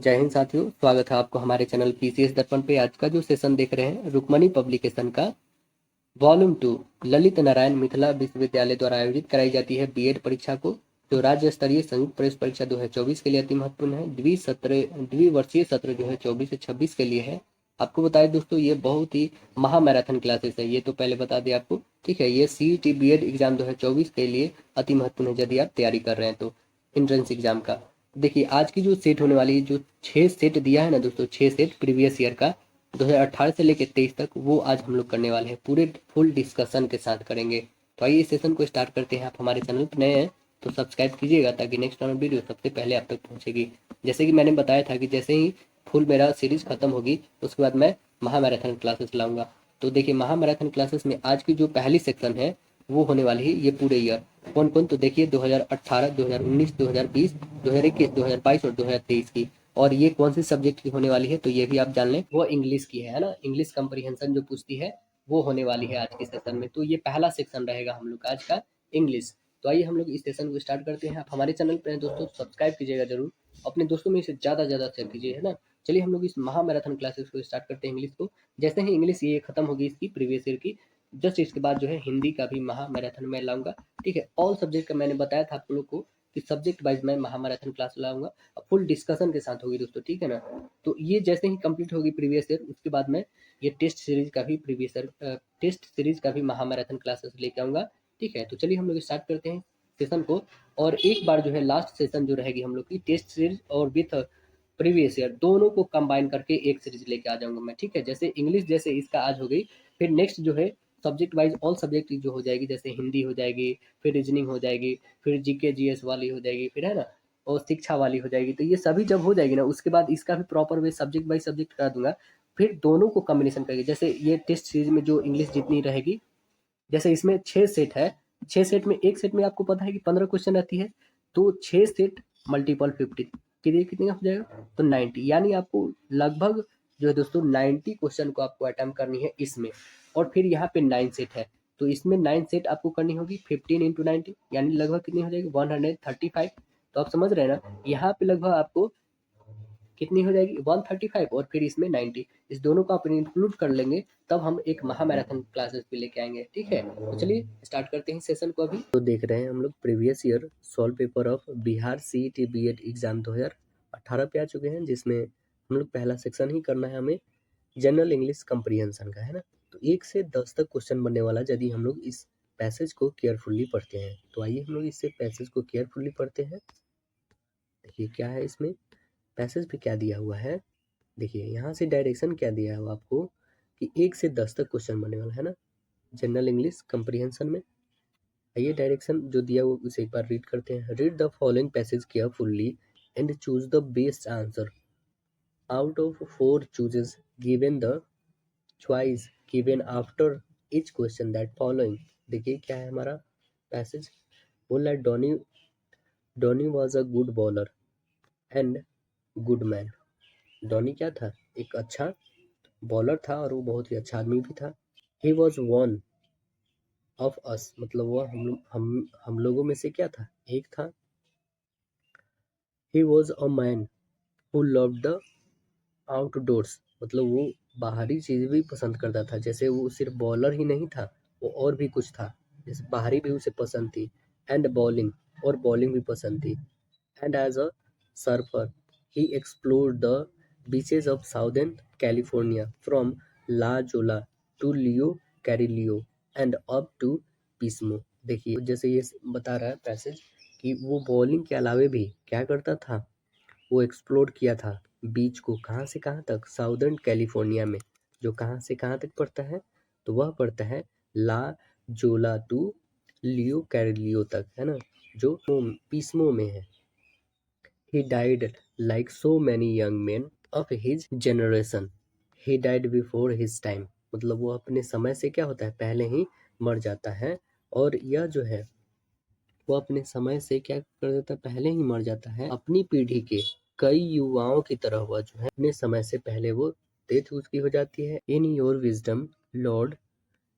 जय हिंद साथियों, स्वागत है आपको हमारे चैनल पीसीएस दर्पण पे। आज का जो सेशन देख रहे हैं रुक्मणी पब्लिकेशन का वॉल्यूम 2 ललित नारायण मिथिला विश्वविद्यालय द्वारा आयोजित कराई जाती है बीएड परीक्षा को, जो राज्य स्तरीय संयुक्त प्रवेश परीक्षा 2024 के लिए अति महत्वपूर्ण है। द्विवर्षीय सत्र जो है 24 से 26 के लिए है। आपको बताएं दोस्तों, ये बहुत ही महामैराथन क्लासेस है, ये तो पहले बता दें आपको। ठीक है, ये सीईटी बीएड एग्जाम 2024 के लिए अति महत्वपूर्ण है यदि आप तैयारी कर रहे हैं तो एंट्रेंस एग्जाम का। देखिए आज की जो सेट होने वाली है, जो 6 सेट दिया है ना दोस्तों, 6 सेट प्रीवियस ईयर का 2018 से लेकर 23 तक, वो आज हम लोग करने वाले हैं, पूरे फुल डिस्कशन के साथ करेंगे। तो आइए इस सेशन को स्टार्ट करते हैं। आप हमारे चैनल पर नए हैं तो सब्सक्राइब कीजिएगा ताकि नेक्स्ट आने वीडियो सबसे पहले आप तक पहुंचेगी। जैसे कि मैंने बताया था कि जैसे ही फुल मेरा सीरीज खत्म होगी उसके बाद मैं महामैराथन क्लासेस लाऊंगा। तो देखिए महामैराथन क्लासेस में आज की जो पहली सेक्शन है वो होने वाली है ये पूरे ईयर कौन कौन, तो देखिए 2018, 2019, 2020, 2021, 2022 और 2023 की। और ये कौन सी सब्जेक्ट की होने वाली है तो ये भी आप जान लें, वो इंग्लिश की है ना। इंग्लिश कंप्रीहेंशन जो पूछती है वो होने वाली है आज के सेशन में। तो ये पहला सेक्शन रहेगा हम लोग का आज का, इंग्लिश। तो आइए हम लोग इस सेशन को स्टार्ट करते हैं। आप हमारे चैनल पर हैं दोस्तों, सब्सक्राइब कीजिएगा जरूर, अपने दोस्तों में इसे ज़्यादा ज़्यादा शेयर कीजिए, है ना। चलिए हम लोग इस महामैराथन क्लासेस को स्टार्ट करते हैं इंग्लिश को। जैसे ही इंग्लिश ये खत्म होगी इसकी प्रीवियस ईयर की, जस्ट इसके बाद जो है हिंदी का भी महामैराथन में लाऊंगा। ठीक है, ऑल सब्जेक्ट का मैंने बताया था आप लोग को कि सब्जेक्ट वाइज मैं महामैराथन क्लास लाऊंगा, फुल डिस्कशन के साथ होगी दोस्तों, ठीक है ना। तो ये जैसे ही कंप्लीट होगी प्रीवियस ईयर, उसके बाद मैं ये टेस्ट सीरीज का भी टेस्ट सीरीज का भी महामैराथन क्लासेस लेके आऊंगा। ठीक है, तो चलिए हम लोग स्टार्ट करते हैं सेशन को। और एक बार जो है लास्ट सेशन जो रहेगी हम लोग की टेस्ट सीरीज और विथ प्रीवियस ईयर दोनों को कंबाइन करके एक सीरीज लेके आ जाऊंगा मैं। ठीक है, जैसे इंग्लिश जैसे इसका आज हो गई, फिर नेक्स्ट जो है सब्जेक्ट वाइज ऑल सब्जेक्ट जो हो जाएगी, जैसे हिंदी हो जाएगी, फिर रीजनिंग हो जाएगी, फिर जीके जीएस वाली हो जाएगी, फिर है ना, और शिक्षा वाली हो जाएगी। तो ये सभी जब हो जाएगी ना, उसके बाद इसका भी proper way subject by subject करा दूंगा। फिर दोनों को कॉम्बिनेशन करके, जैसे ये टेस्ट सीरीज में जो इंग्लिश जितनी रहेगी, जैसे इसमें 6 सेट है, 6 सेट में एक सेट में आपको पता है कि 15 क्वेश्चन रहती है, तो 6 सेट मल्टीपल 50 कितने कितने का हो जाएगा, तो 90, यानी आपको लगभग जो है दोस्तों 90 क्वेश्चन को आपको अटेम्प्ट करनी है इसमें। और फिर यहाँ पे 9 सेट है, तो इसमें 9 सेट आपको करनी होगी 15 × 90, यानी लगभग कितनी हो जाएगी 135। तो आप समझ रहे हैं ना, यहाँ पे लगभग आपको कितनी हो जाएगी 135, और फिर इसमें 90, इस दोनों को आप इंक्लूड कर लेंगे तब हम एक महामैराथन क्लासेस भी लेके आएंगे। ठीक है, तो चलिए स्टार्ट करते हैं सेशन को। अभी तो देख रहे हैं हम लोग previous year solve paper of Bihar CET BEd exam 2018 पे आ चुके हैं, जिसमें हम लोग पहला सेक्शन ही करना है हमें, जनरल इंग्लिश कंप्रीहेंशन का, है ना। तो 1 से 10 तक क्वेश्चन बनने वाला यदि हम लोग इस पैसेज को केयरफुली पढ़ते हैं। तो आइए हम लोग इससे पैसेज को केयरफुली पढ़ते हैं। देखिए क्या है इसमें, पैसेज पे क्या दिया हुआ है। देखिए यहाँ से डायरेक्शन क्या दिया है आपको कि 1 से 10 तक क्वेश्चन बनने वाला है ना, जनरल इंग्लिश कंप्रीहेंशन में। ये डायरेक्शन जो दिया हुआ उसे एक बार रीड करते हैं। Read the following passage carefully and choose the best answer out of 4 choices given the choice given after each question that following. देखिए क्या है हमारा पैसेज, बोल रहा है Donny was a good bowler and good man. Donny क्या था, एक अच्छा बॉलर था और वो बहुत ही अच्छा आदमी भी था। He was one of us, मतलब वह हम लोगों में से क्या था, एक था। He was a man who loved the outdoors, मतलब वो बाहरी चीज भी पसंद करता था, जैसे वो सिर्फ बॉलर ही नहीं था, वो और भी कुछ था, जैसे बाहरी भी उसे पसंद थी। एंड बॉलिंग, और बॉलिंग भी पसंद थी। And as a surfer he explored the beaches of southern California from La Jolla to Leo Carrillo and up to Pismo. देखिए जैसे ये बता रहा है पैसेज कि वो बॉलिंग के अलावे भी क्या करता था, वो एक्सप्लोर किया था बीच को, कहाँ से कहाँ तक, साउदर्न कैलिफोर्निया में, जो कहाँ से कहाँ तक पड़ता है, तो वह पड़ता है ला जोला टू लियो कैरिलियो तक, है ना, जो पिस्मो में है। He died like so many young men of his generation. He died before his time. मतलब वो अपने समय से क्या होता है, पहले ही मर जाता है। और यह जो है वो अपने समय से क्या कर देता है, पहले ही मर जाता है। अपनी पीढ़ी के कई युवाओं की तरह वह जो है अपने समय से पहले वो डेथ उसकी हो जाती है। In your wisdom Lord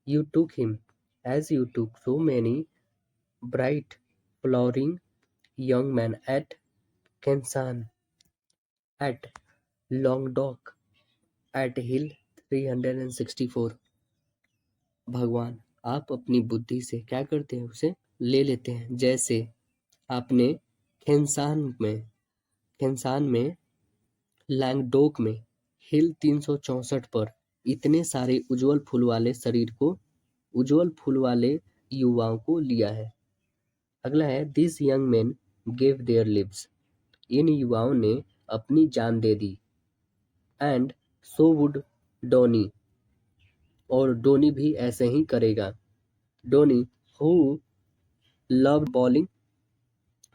you took him as you took so many bright flowering young men at Kensan at Langdok at Hill 364। भगवान, आप अपनी बुद्धि से क्या करते हैं, उसे ले लेते हैं। जैसे आपने खेंसान में लैंगडोक में हिल 364 पर इतने सारे उज्जवल फूल वाले युवाओं को लिया है। अगला है this young man give their lives. इन युवाओं ने अपनी जान दे दी। एंड सो वुड डोनी, और डोनी भी ऐसे ही करेगा। Donny who loved bowling,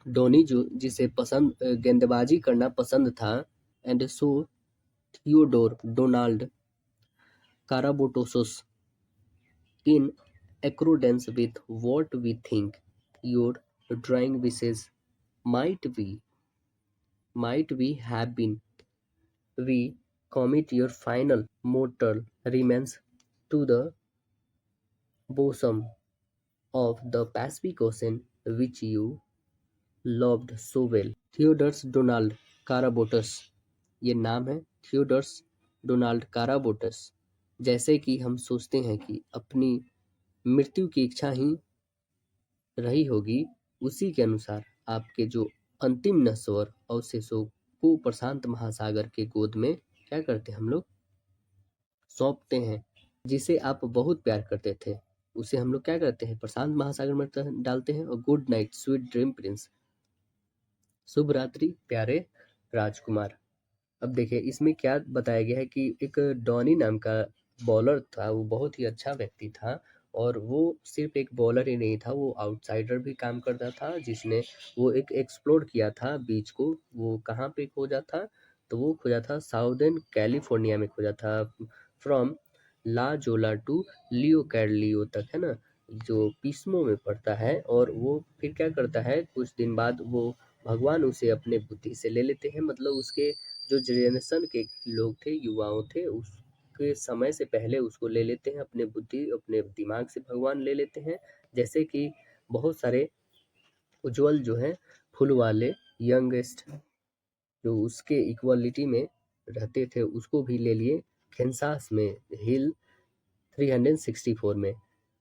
Donny जिसे गेंदबाजी करना पसंद था। And so Theodore Donald Kerabatsos, in accordance with what we think your drawing wishes might we have been, we commit your final mortal remains to the bosom of the Pacific Ocean which you loved so well। Theodore's Donald Kerabatsos, ये नाम है थियोडर्स Donald काराबोटस। जैसे कि हम सोचते हैं कि अपनी मृत्यु की इच्छा ही रही होगी, उसी के अनुसार आपके जो अंतिम नश्वर अवशेषों को प्रशांत महासागर के गोद में क्या करते हैं हम लोग, सौंपते हैं। जिसे आप बहुत प्यार करते थे उसे हम लोग क्या करते हैं, प्रशांत महासागर में डालते हैं। और good night sweet dream prince, शुभ रात्रि प्यारे राजकुमार। अब देखिए इसमें क्या बताया गया है कि एक डॉनी नाम का बॉलर था, वो बहुत ही अच्छा व्यक्ति था। और वो सिर्फ एक बॉलर ही नहीं था, वो आउटसाइडर भी काम करता था, जिसने वो एक एक्सप्लोर किया था बीच को। वो कहाँ पे खोजा था, तो वो खोजा था साउदर्न कैलिफोर्निया में खोजा था। फ्रॉम ला जोला टू लियो कैडलियो तक, है ना, जो पिस्मो में पड़ता है। और वो फिर क्या करता है, कुछ दिन बाद वो भगवान उसे अपने बुद्धि से ले लेते हैं। मतलब उसके जो जनरेशन के लोग थे, युवाओं थे, उसके समय से पहले उसको ले लेते हैं। अपने बुद्धि अपने दिमाग से भगवान ले लेते हैं। जैसे कि बहुत सारे उज्जवल जो हैं फूल वाले यंगेस्ट जो उसके इक्वलिटी में रहते थे, उसको भी ले लिए खेंसास में हिल 364 में।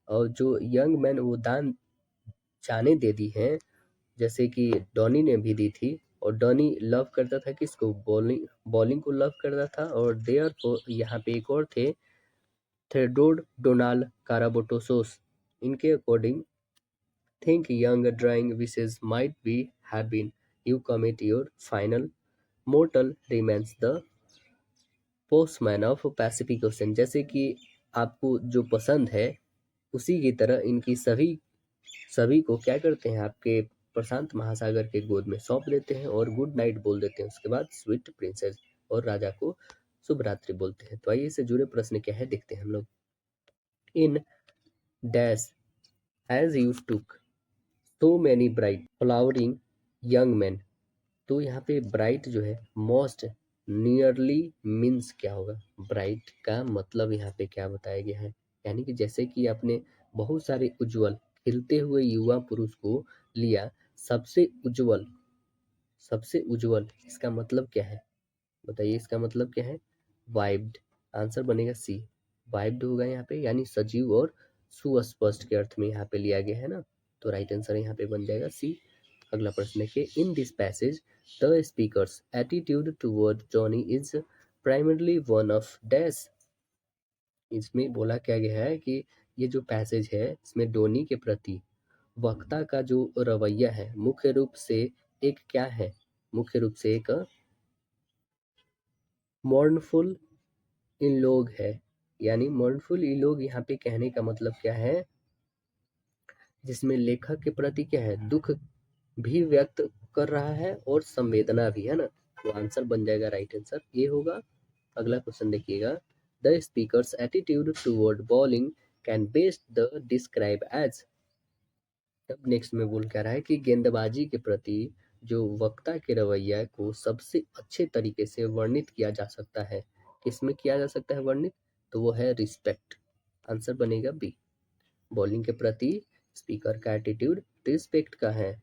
और जो यंग मैन वो दान जाने दे दी हैं, जैसे कि डॉनी ने भी दी थी। और डॉनी लव करता था किसको, बॉलिंग को लव करता था। और देयर को यहाँ पे एक और थे थेडोड डोनाल्ड काराबोटोसोस। इनके according think young drawing wishes might be have been, you commit your final mortal remains the postman of Pacific Ocean. जैसे कि आपको जो पसंद है उसी की तरह इनकी सभी को क्या करते हैं, आपके प्रशांत महासागर के गोद में सौंप देते हैं और गुड नाइट बोल देते हैं। उसके बाद स्वीट प्रिंसेस और राजा को शुभ रात्रि बोलते हैं। तो आइए इससे जुड़े प्रश्न क्या है देखते हैं हम लोग। In dash as you took so many bright flowering young man. तो यहाँ पे ब्राइट जो है मोस्ट नियरली मीन्स क्या होगा, ब्राइट का मतलब यहाँ पे क्या बताया गया है, यानी कि जैसे कि आपने बहुत सारे उज्जवल खिलते हुए युवा पुरुष को लिया। सबसे उज्जवल इसका मतलब क्या है, बताइए इसका मतलब क्या है। वाइब्ड, आंसर बनेगा सी। वाइब्ड होगा यहाँ पे, यानी सजीव और सुस्पष्ट के अर्थ में यहाँ पे लिया गया है ना। तो राइट आंसर यहाँ पे बन जाएगा सी। अगला प्रश्न है कि in this passage the speaker's attitude toward Johnny is primarily one of dash. इसमें बोला क्या गया है कि ये जो पैसेज है इसमें डोनी के प्रति वक्ता का जो रवैया है मुख्य रूप से एक क्या है, मुख्य रूप से एक मॉर्नफुल इन लोग है। यानी मॉर्नफुल इन लोग यहाँ पे कहने का मतलब क्या है, जिसमें लेखक के प्रति क्या है, दुख भी व्यक्त कर रहा है और संवेदना भी, है ना। तो आंसर बन जाएगा, राइट आंसर ये होगा। अगला क्वेश्चन देखिएगा। The speaker's attitude toward bowling can best the describe as. तब नेक्स्ट में बोल क्या रहा है कि गेंदबाजी के प्रति जो वक्ता के रवैया को सबसे अच्छे तरीके से वर्णित किया जा सकता है, किसमें किया जा सकता है वर्णित, तो वो है रिस्पेक्ट। आंसर बनेगा बी। बॉलिंग के प्रति स्पीकर का एटीट्यूड रिस्पेक्ट का है।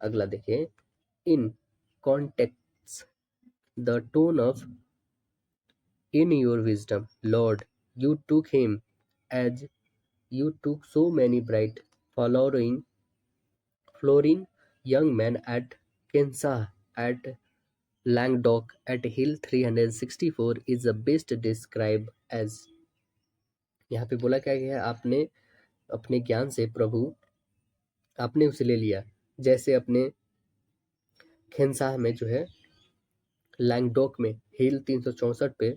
अगला देखिए, in context the tone of in your wisdom Lord you took him as you took so many bright flowering young men at Kensah, at Languedoc, at Hill 364 is the best described as। यहाँ पे बोला क्या गया है, आपने अपने ज्ञान से प्रभु आपने उसे ले लिया, जैसे अपने खेंसाह में जो है लैंगडोक में हिल 364 पे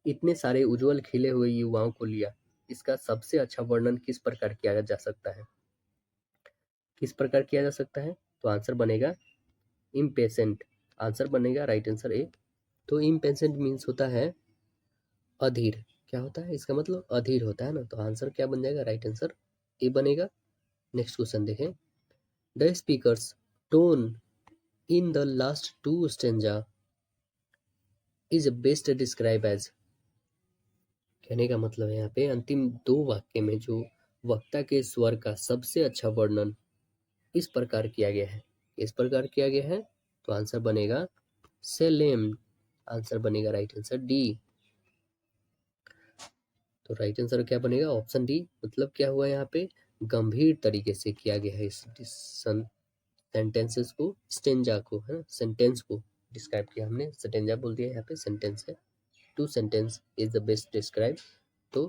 इतने सारे उज्जवल खिले हुए युवाओं को लिया। इसका सबसे अच्छा वर्णन किस प्रकार किया जा सकता है, किस प्रकार किया जा सकता है? तो आंसर बनेगा इम्पेशेंट। आंसर बनेगा राइट आंसर ए। तो इम्पेशेंट मीन्स होता है अधीर। क्या होता है इसका मतलब? अधीर होता है ना। तो आंसर क्या बन जाएगा? राइट आंसर ए बनेगा। नेक्स्ट क्वेश्चन देखें। The speaker's tone in the last two stanza is best describe as. कहने का मतलब है यहाँ पे अंतिम दो वाक्य में जो वक्ता के स्वर का सबसे अच्छा वर्णन इस प्रकार किया गया है। इस प्रकार किया गया है तो आंसर बनेगा सेलेम। आंसर बनेगा राइट आंसर डी। तो राइट आंसर क्या बनेगा? Option D. मतलब क्या हुआ यहाँ पे? गंभीर तरीके से किया गया है इस सेंटेंसेस को, स्टेंजा को, है ना, सेंटेंस को डिस्क्राइब किया हमने। स्टेंजा बोल दिया, यहाँ पे सेंटेंस है। Two sentence is the best describe. तो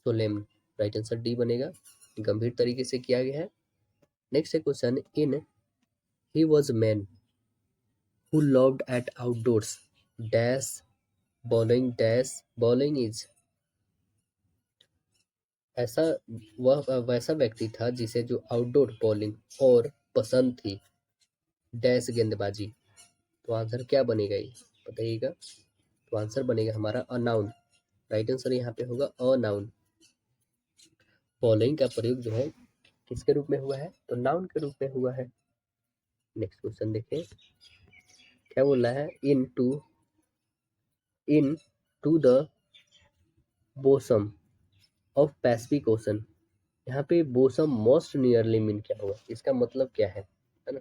सोलेम राइट आंसर डी बनेगा। गंभीर तरीके से किया गया है। नेक्स्ट है question. In he was man who loved at outdoors dash bowling is। ऐसा वह वैसा व्यक्ति था जिसे जो आउटडोर बॉलिंग और पसंद थी डैश गेंदबाजी। तो आंसर क्या बनेगा ये बताइएगा। तो आंसर बनेगा हमारा अ नाउन। राइट आंसर यहाँ पे होगा अ नाउन। बॉलिंग का प्रयोग जो है किसके रूप में हुआ है? तो नाउन के रूप में हुआ है। नेक्स्ट क्वेश्चन देखें क्या बोला है। Into the bosom of Pacific Ocean. यहाँ पे बोसम मोस्ट नियरली मीन क्या होगा? इसका मतलब क्या है ना?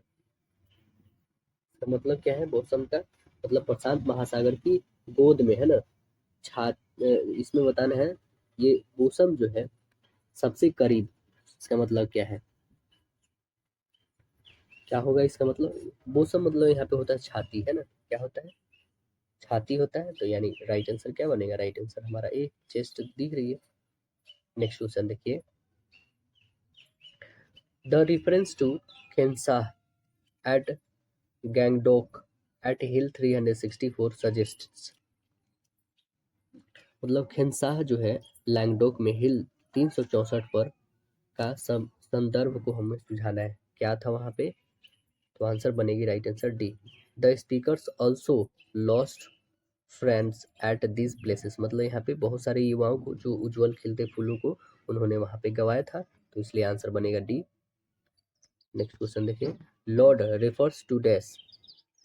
इसका मतलब क्या है बोसम का? मतलब प्रशांत महासागर की गोद में, है ना, इसमें बताना है ये बोसम जो है सबसे करीब। इसका मतलब क्या है? क्या होगा इसका मतलब? बोसम मतलब यहाँ पे होता है छाती, है ना। क्या होता है? छाती होता है। तो यानी राइट आंसर क्या बनेगा? राइट आंसर हमारा ए चेस्ट दिख रही है। नेक्स्ट क्वेश्चन देखिए। द रेफरेंस टू खेंसा at Langdok at Hill 364 suggests. मतलब खेंसाह जो है लैंगडोक में हिल 364 पर का संदर्भ को हमें सुझाना है। क्या था वहां पे? तो आंसर बनेगी right answer D. The speakers also lost friends at this places. मतलब यहाँ पे बहुत सारे युवाओं को जो उज्जवल खिलते फूलों को उन्होंने वहां पे गवाया था। तो इसलिए आंसर बनेगा डी। नेक्स्ट क्वेश्चन देखिए। Lord refers to dash.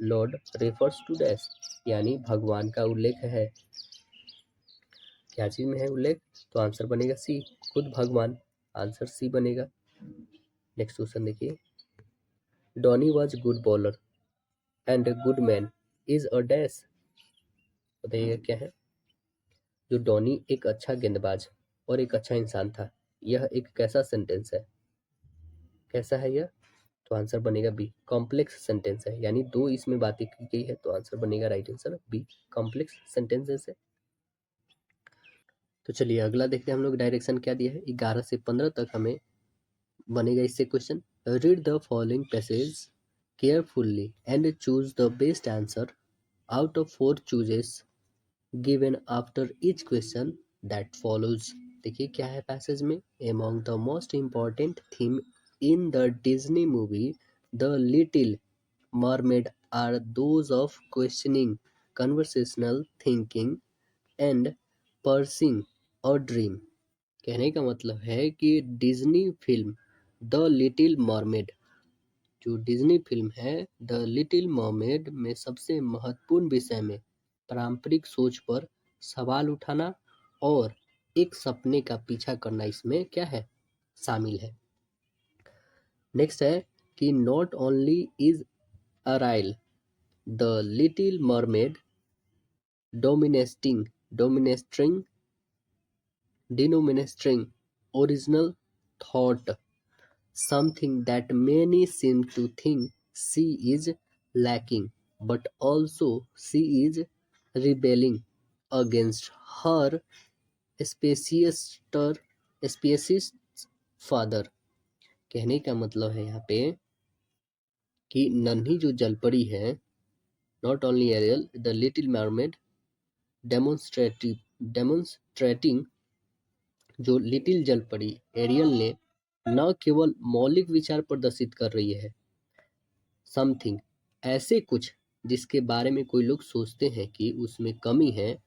Lord refers to dash यानी भगवान का उल्लेख है। क्या चीज में है उल्लेख? तो आंसर बनेगा सी, खुद भगवान। आंसर सी बनेगा। नेक्स्ट क्वेश्चन देखिए। Donny was good bowler and good man is a dash. बताइएगा क्या है? जो डॉनी एक अच्छा गेंदबाज और एक अच्छा इंसान था, यह एक कैसा सेंटेंस है? कैसा है यह? तो आंसर बनेगा बी, कॉम्प्लेक्स सेंटेंस है। यानी दो इसमें बातें की गई है। तो आंसर बनेगा right answer B, complex sentences है। तो चलिए अगला देखते हैं हम लोग डायरेक्शन क्या दिया है। 11 से 15 तक हमें बनेगा इससे question. Read the following passage carefully and choose the best answer out of 4 choices given after each question that follows. देखिए क्या है पैसेज में। Among the most important theme in the Disney movie the Little Mermaid are those of questioning, conversational thinking and pursuing और dream. कहने का मतलब है कि Disney film the Little Mermaid, जो डिज्नी फिल्म है द लिटिल मरमेड में सबसे महत्वपूर्ण विषय में पारंपरिक सोच पर सवाल उठाना और एक सपने का पीछा करना इसमें क्या है? शामिल है। नेक्स्ट है कि not only is aryl The Little Mermaid dominating denominating original thought, something that many seem to think she is lacking, but also she is rebelling against her species species father। कहने का मतलब है यहाँ पे कि नन्ही जो जलपरी है, not only Ariel, the Little Mermaid demonstrating, जो लिटिल जलपरी एरियल ने न केवल मौलिक विचार प्रदर्शित कर रही है, समथिंग, ऐसे कुछ जिसके बारे में कोई लोग सोचते हैं कि उसमें कमी है,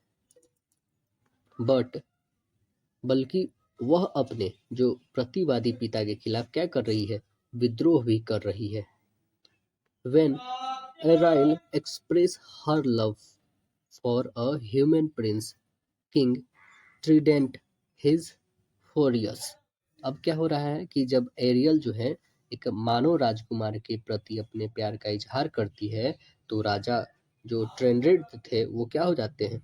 बल्कि वह अपने जो प्रतिवादी पिता के खिलाफ क्या कर रही है, विद्रोह भी कर रही है। When Ariel express her love for a human prince, King Trident his furious। अब क्या हो रहा है कि जब एरियल जो है एक मानव राजकुमार के प्रति अपने प्यार का इजहार करती है, तो राजा जो ट्रेंडेड थे वो क्या हो जाते हैं,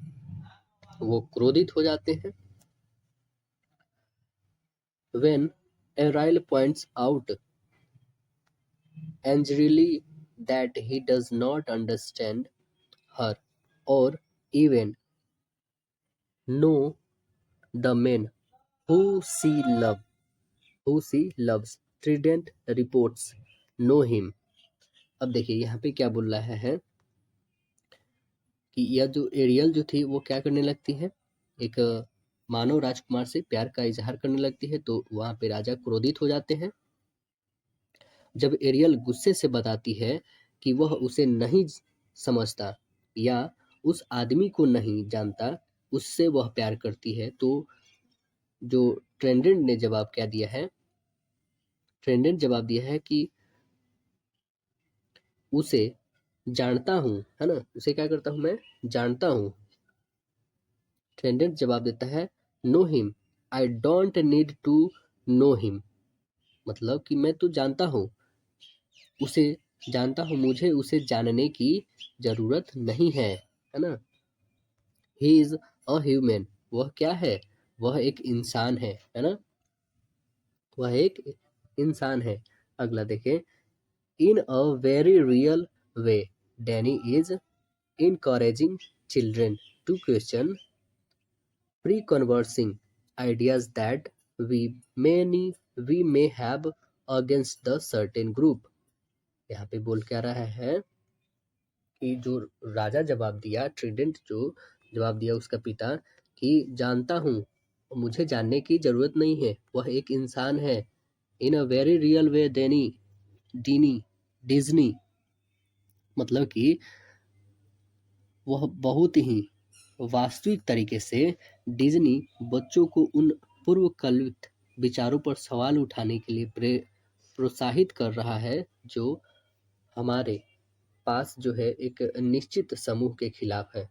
वो क्रोधित हो जाते हैं। When Ariel points out angrily that he does not understand her or even know the man who she loves, Trident reports know him। अब देखिए यहाँ पे क्या बोल रहा है कि यह जो एरियल जो थी वो क्या करने लगती है, एक मानव राजकुमार से प्यार का इजहार करने लगती है, तो वहां पे राजा क्रोधित हो जाते हैं। जब एरियल गुस्से से बताती है कि वह उसे नहीं समझता या उस आदमी को नहीं जानता, उससे वह प्यार करती है, तो जो ट्रेंडेंट ने जवाब क्या दिया है, ट्रेंडेंट जवाब दिया है कि उसे जानता हूँ, है ना, उसे क्या करता हूँ, मैं जानता हूँ। ट्रेंडेंट जवाब देता है know him, I don't need to know him, मतलब कि मैं तो जानता हूँ, उसे जानता हूँ, मुझे उसे जानने की जरूरत नहीं है ना। ही इज अ ह्यूमन, वह क्या है, वह एक इंसान है ना, वह एक इंसान है। अगला देखें, in a very real way Danny is encouraging children to question preconceived ideas that we may have against the certain group। यहाँ पे बोल क्या रहा है कि जो राजा जवाब दिया, ट्रिडेंट जो जवाब दिया उसका पिता, कि जानता हूँ, मुझे जानने की जरूरत नहीं है, वह एक इंसान है। In a very real way डीनी डिज्नी, मतलब कि वह बहुत ही वास्तविक तरीके से डिज्नी बच्चों को उन पूर्वकल्पित विचारों पर सवाल उठाने के लिए प्रोत्साहित कर रहा है, जो हमारे पास जो है एक निश्चित समूह के खिलाफ है,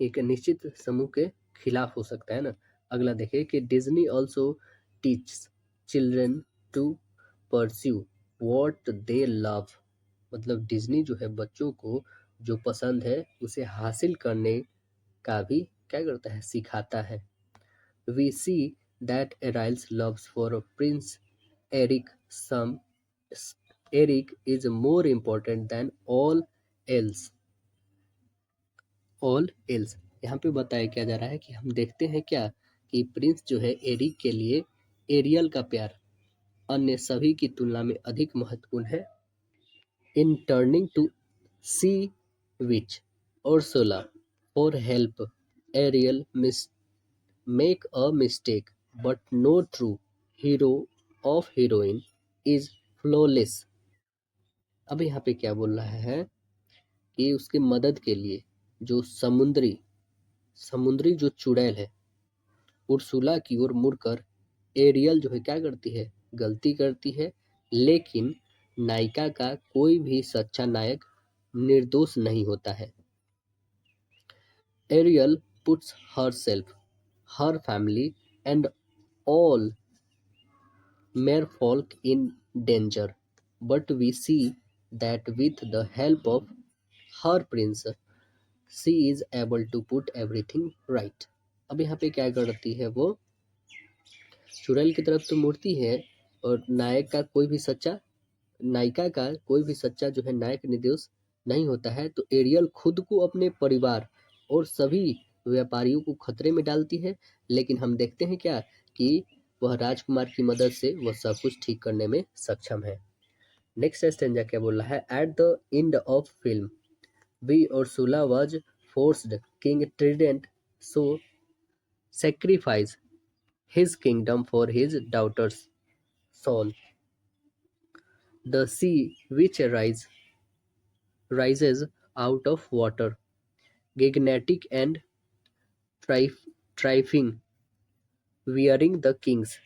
एक निश्चित समूह के खिलाफ हो सकता है ना। अगला देखिए कि Disney also teach children to pursue what they love, मतलब डिज्नी जो है बच्चों को जो पसंद है उसे हासिल करने का भी क्या करता है, सिखाता है। We see that Ariel's loves for Prince Eric some Eric is more important than all else. यहाँ पे बताया क्या जा रहा है कि हम देखते हैं क्या कि प्रिंस जो है एरिक के लिए एरियल का प्यार अन्य सभी की तुलना में अधिक महत्वपूर्ण है। In turning to sea witch Ursula for help, Ariel make a mistake, but no true hero of heroine is flawless। अब यहाँ पे क्या बोल रहा है कि उसके मदद के लिए जो समुद्री जो चुड़ैल है उर्सुला की ओर मुड़कर एरियल जो है क्या करती है, गलती करती है, लेकिन नायिका का कोई भी सच्चा नायक निर्दोष नहीं होता है। Ariel puts herself, her family, and all merfolk in danger, but we see that with the help of her prince she is able to put everything right। अब यहाँ पे क्या करती है वो, चुड़ैल की तरफ तो मुड़ती है और नायक का कोई भी सच्चा नायिका का कोई भी सच्चा जो है नायक निर्दोष नहीं होता है, तो एरियल खुद को अपने परिवार और सभी व्यापारियों को खतरे में डालती है, लेकिन हम देखते हैं क्या कि वह राजकुमार की मदद से वह सब कुछ ठीक करने में सक्षम है। नेक्स्ट स्टेंजा क्या बोल रहा है, at the end of film we Ursula was forced King Trident so sacrifice his kingdom for his daughter's soul। The sea which rises out of water, gigantic and trifling, wearing the king's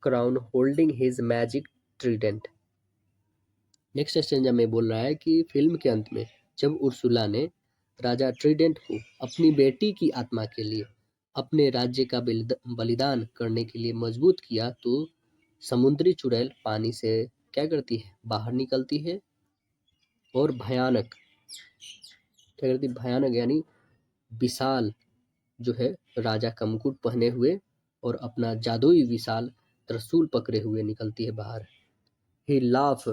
crown, holding his magic trident। Next stanza में बोल रहा है कि film के अंत में जब Ursula ने राजा ट्रिडेंट को अपनी बेटी की आत्मा के लिए अपने राज्य का बलिदान करने के लिए मजबूत किया, तो समुद्री चुड़ैल पानी से क्या करती है, बाहर निकलती है और भयानक क्या करती है, भयानक यानी विशाल जो है राजा का मुकुट पहने हुए और अपना जादुई विशाल त्रिशूल पकड़े हुए निकलती है बाहर। He laugh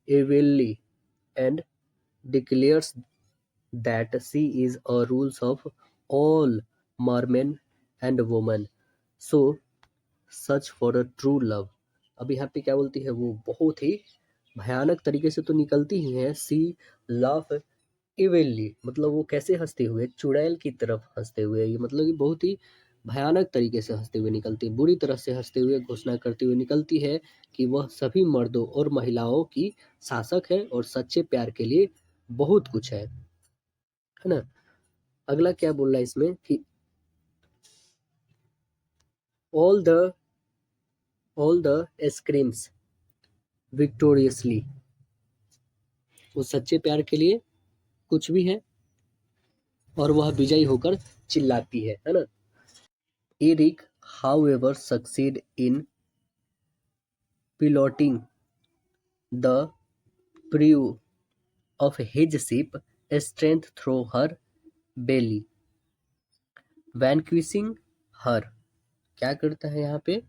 evilly and declares that she is a rules of all mermen and women, so search for a true love। अब यहाँ पे क्या बोलती है वो, बहुत ही भयानक तरीके से तो निकलती ही है। सी लाफ इविली मतलब वो कैसे हंसते हुए, चुड़ैल की तरफ हंसते हुए, ये मतलब कि बहुत ही भयानक तरीके से हंसते हुए निकलती है, बुरी तरह से हंसते हुए घोषणा करते हुए निकलती है कि वह सभी मर्दों और महिलाओं की शासक है और सच्चे प्यार के लिए बहुत कुछ है ना। अगला क्या बोल रहा है इसमें कि ऑल द स्क्रीम्स विक्टोरियसली, वो सच्चे प्यार के लिए कुछ भी है और वह विजयी होकर चिल्लाती है ना। Eric however succeed in piloting the crew of his ship strength through her belly, vanquishing her। क्या करता है यहाँ पे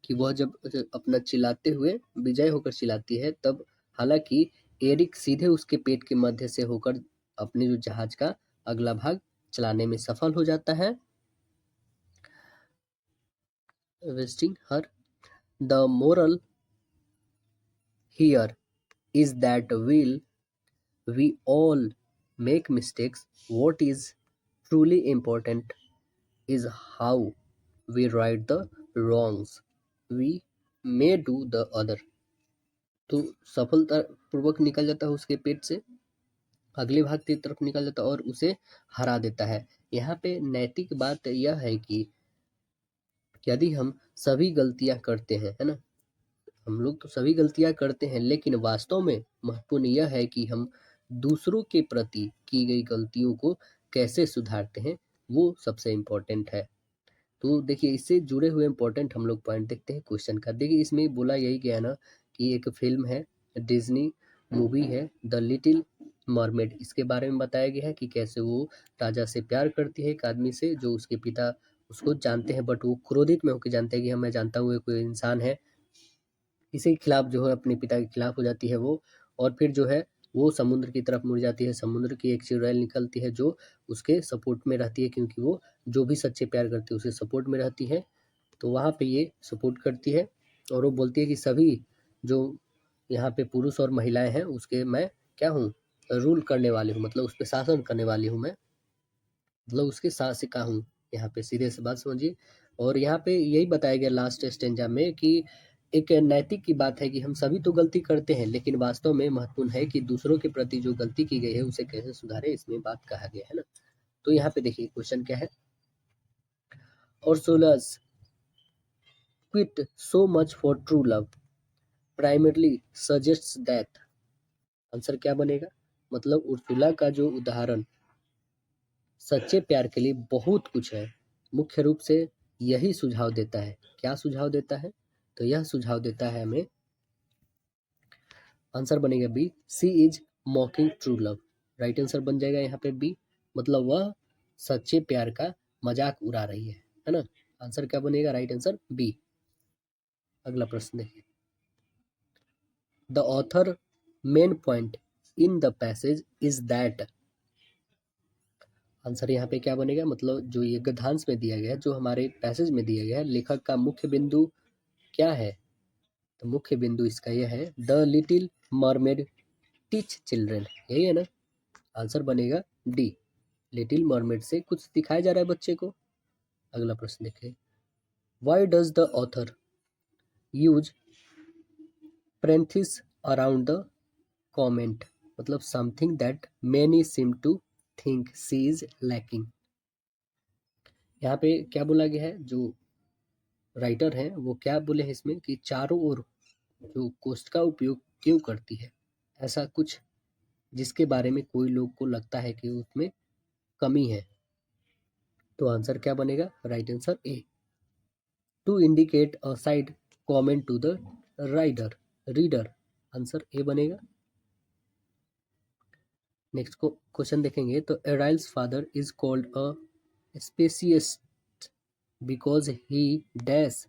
कि वह जब अपना चिल्लाते हुए विजय होकर चिल्लाती है, तब हालांकि एरिक सीधे उसके पेट के मध्य से होकर अपने जो जहाज का अगला भाग चलाने में सफल हो जाता है। Wasting her, the moral here is that we all make mistakes, what is truly important is how we right the wrongs we may do the other। तो सफलता पूर्वक निकल जाता है उसके पेट से, अगले भाग की तरफ निकल जाता है और उसे हरा देता है। यहाँ पे नैतिक बात यह है कि यदि हम सभी गलतियां करते हैं, है ना, हम लोग तो सभी गलतियां करते हैं, लेकिन वास्तव में महत्वपूर्ण यह है कि हम दूसरों के प्रति की गई गलतियों को कैसे सुधारते हैं, वो सबसे इम्पोर्टेंट है। तो देखिए इससे जुड़े हुए इम्पोर्टेंट हम लोग पॉइंट देखते हैं क्वेश्चन का। देखिए इसमें बोला यही गया ना कि एक फिल्म है, डिज्नी मूवी है द लिटिल मरमेड, इसके बारे में बताया गया है कि कैसे वो राजा से प्यार करती है, एक आदमी से जो उसके पिता उसको जानते हैं, बट वो क्रोधित में होकर जानते हैं कि हाँ मैं जानता हूँ ये कोई इंसान है, इसी के खिलाफ जो है अपने पिता के खिलाफ हो जाती है वो, और फिर जो है वो समुद्र की तरफ मुड़ जाती है। समुद्र की एक चुड़ैल निकलती है जो उसके सपोर्ट में रहती है, क्योंकि वो जो भी सच्चे प्यार करती है उसे सपोर्ट में रहती है, तो वहाँ पे ये सपोर्ट करती है और वो बोलती है कि सभी जो यहाँ पे पुरुष और महिलाएं हैं उसके मैं क्या हूँ, रूल करने वाली हूँ, मतलब उस पर शासन करने वाली हूँ मैं, मतलब उसके शासिका हूँ। यहाँ पे सीधे से बात समझिए। और यहाँ पे यही बताया गया लास्ट स्टेंजा में कि एक नैतिक की बात है कि हम सभी तो गलती करते हैं, लेकिन वास्तव में महत्वपूर्ण है कि दूसरों के प्रति जो गलती की गई है उसे कैसे सुधारे, इसमें बात कहा गया है ना। तो यहाँ पे देखिए क्वेश्चन क्या है, Ursula's quit so much for true love primarily suggests that। Answer क्या बनेगा, मतलब उर्सुला का जो उदाहरण सच्चे प्यार के लिए बहुत कुछ है, मुख्य रूप से यही सुझाव देता है। क्या सुझाव देता है, तो यह सुझाव देता है हमें आंसर बनेगा B, C is mocking true love. Right answer बन जाएगा यहाँ पे बी, मतलब वह सच्चे प्यार का मजाक उड़ा रही है ना। आंसर क्या बनेगा? Right answer B. अगला प्रश्न देखिए, the author main point in the passage is that. Answer यहाँ पे क्या बनेगा? मतलब जो ये गद्यांश में दिया गया है, जो हमारे पैसेज में दिया गया है, लेखक का मुख्य बिंदु क्या है? तो मुख्य बिंदु इसका यह है, the Little mermaid teach children, यही है ना। आंसर बनेगा डी, लिटिल मरमेड से कुछ सिखाया जा रहा है बच्चे को। अगला प्रश्न देखें, why does the author use parenthesis around the comment, मतलब something that many seem to think she is lacking। यहाँ पे क्या बोला गया है? जो राइटर है वो क्या बोले हैं इसमें कि चारों ओर जो कोष्ठ का उपयोग क्यों करती है, ऐसा कुछ जिसके बारे में कोई लोग को लगता है कि उसमें कमी है। तो आंसर क्या बनेगा? Right answer A, to indicate a side comment to the reader. Answer A बनेगा। नेक्स्ट को क्वेश्चन देखेंगे, तो Ariel's father is called a speciesist because he dash,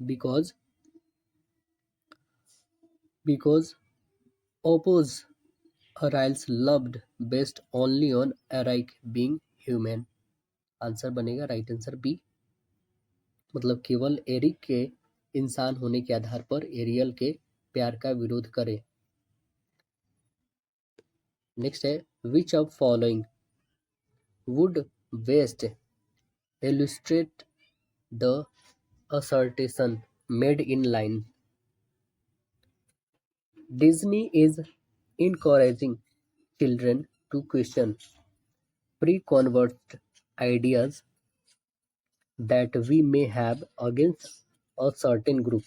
because because oppose Ariels loved based only on Eric being human। आंसर बनेगा right answer B, मतलब केवल Eric के इंसान होने के आधार पर एरियल के प्यार का विरोध करे। नेक्स्ट है, which of following would best illustrate the assertion made in line। Disney is encouraging children to question preconceived ideas that we may have against a certain group।